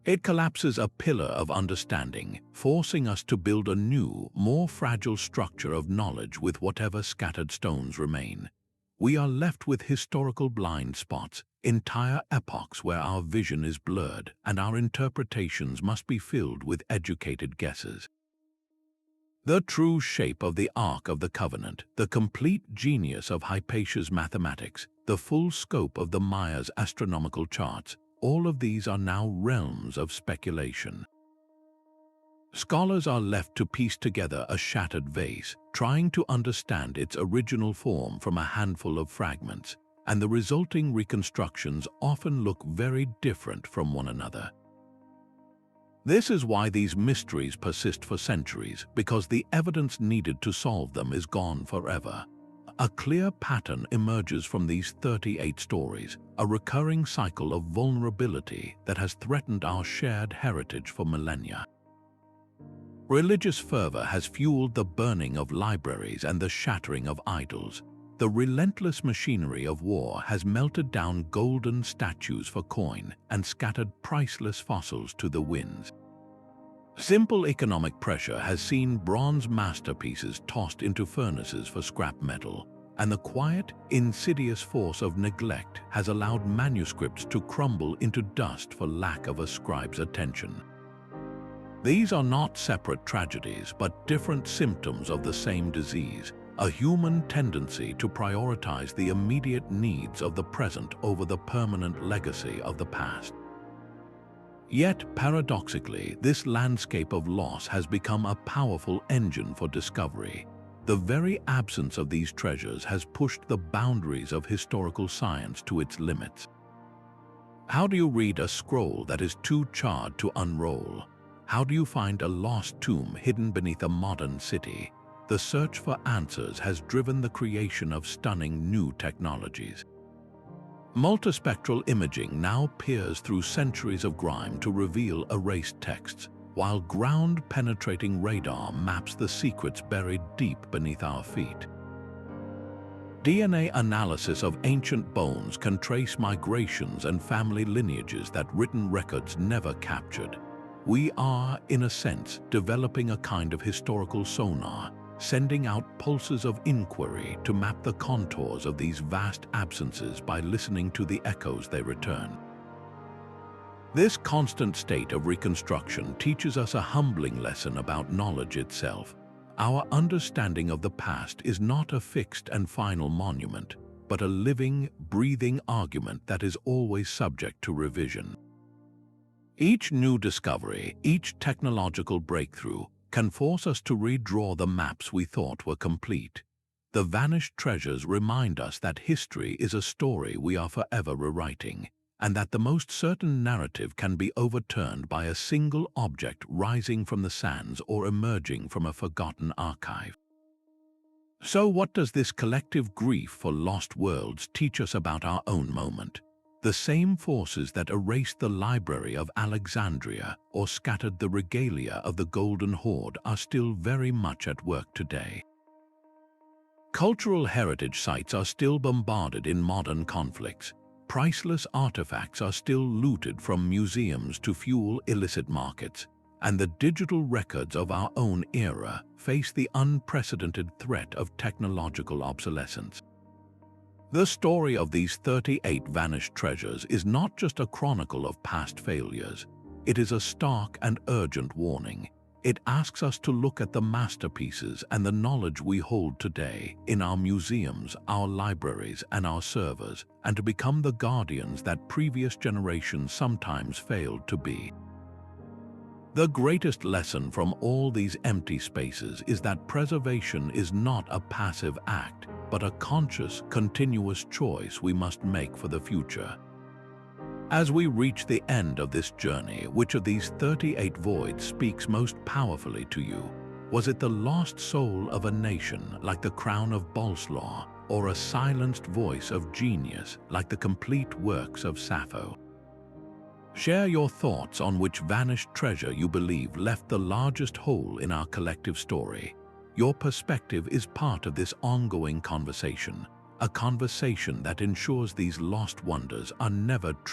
It collapses a pillar of understanding, forcing us to build a new, more fragile structure of knowledge with whatever scattered stones remain. We are left with historical blind spots, entire epochs where our vision is blurred and our interpretations must be filled with educated guesses. The true shape of the Ark of the Covenant, the complete genius of Hypatia's mathematics, the full scope of the Maya's astronomical charts, all of these are now realms of speculation. Scholars are left to piece together a shattered vase, trying to understand its original form from a handful of fragments, and the resulting reconstructions often look very different from one another. This is why these mysteries persist for centuries, because the evidence needed to solve them is gone forever. A clear pattern emerges from these 38 stories, a recurring cycle of vulnerability that has threatened our shared heritage for millennia. Religious fervor has fueled the burning of libraries and the shattering of idols. The relentless machinery of war has melted down golden statues for coin and scattered priceless fossils to the winds. Simple economic pressure has seen bronze masterpieces tossed into furnaces for scrap metal, and the quiet, insidious force of neglect has allowed manuscripts to crumble into dust for lack of a scribe's attention. These are not separate tragedies, but different symptoms of the same disease, a human tendency to prioritize the immediate needs of the present over the permanent legacy of the past. Yet, paradoxically, this landscape of loss has become a powerful engine for discovery. The very absence of these treasures has pushed the boundaries of historical science to its limits. How do you read a scroll that is too charred to unroll? How do you find a lost tomb hidden beneath a modern city? The search for answers has driven the creation of stunning new technologies. Multispectral imaging now peers through centuries of grime to reveal erased texts, while ground-penetrating radar maps the secrets buried deep beneath our feet. DNA analysis of ancient bones can trace migrations and family lineages that written records never captured. We are, in a sense, developing a kind of historical sonar, sending out pulses of inquiry to map the contours of these vast absences by listening to the echoes they return. This constant state of reconstruction teaches us a humbling lesson about knowledge itself. Our understanding of the past is not a fixed and final monument, but a living, breathing argument that is always subject to revision. Each new discovery, each technological breakthrough, can force us to redraw the maps we thought were complete. The vanished treasures remind us that history is a story we are forever rewriting, and that the most certain narrative can be overturned by a single object rising from the sands or emerging from a forgotten archive. So what does this collective grief for lost worlds teach us about our own moment? The same forces that erased the Library of Alexandria or scattered the regalia of the Golden Horde are still very much at work today. Cultural heritage sites are still bombarded in modern conflicts. Priceless artifacts are still looted from museums to fuel illicit markets, and the digital records of our own era face the unprecedented threat of technological obsolescence. The story of these 38 vanished treasures is not just a chronicle of past failures. It is a stark and urgent warning. It asks us to look at the masterpieces and the knowledge we hold today in our museums, our libraries, and our servers, and to become the guardians that previous generations sometimes failed to be. The greatest lesson from all these empty spaces is that preservation is not a passive act, but a conscious, continuous choice we must make for the future. As we reach the end of this journey, which of these 38 voids speaks most powerfully to you? Was it the lost soul of a nation like the Crown of Bolesław, or a silenced voice of genius like the complete works of Sappho? Share your thoughts on which vanished treasure you believe left the largest hole in our collective story. Your perspective is part of this ongoing conversation, a conversation that ensures these lost wonders are never truly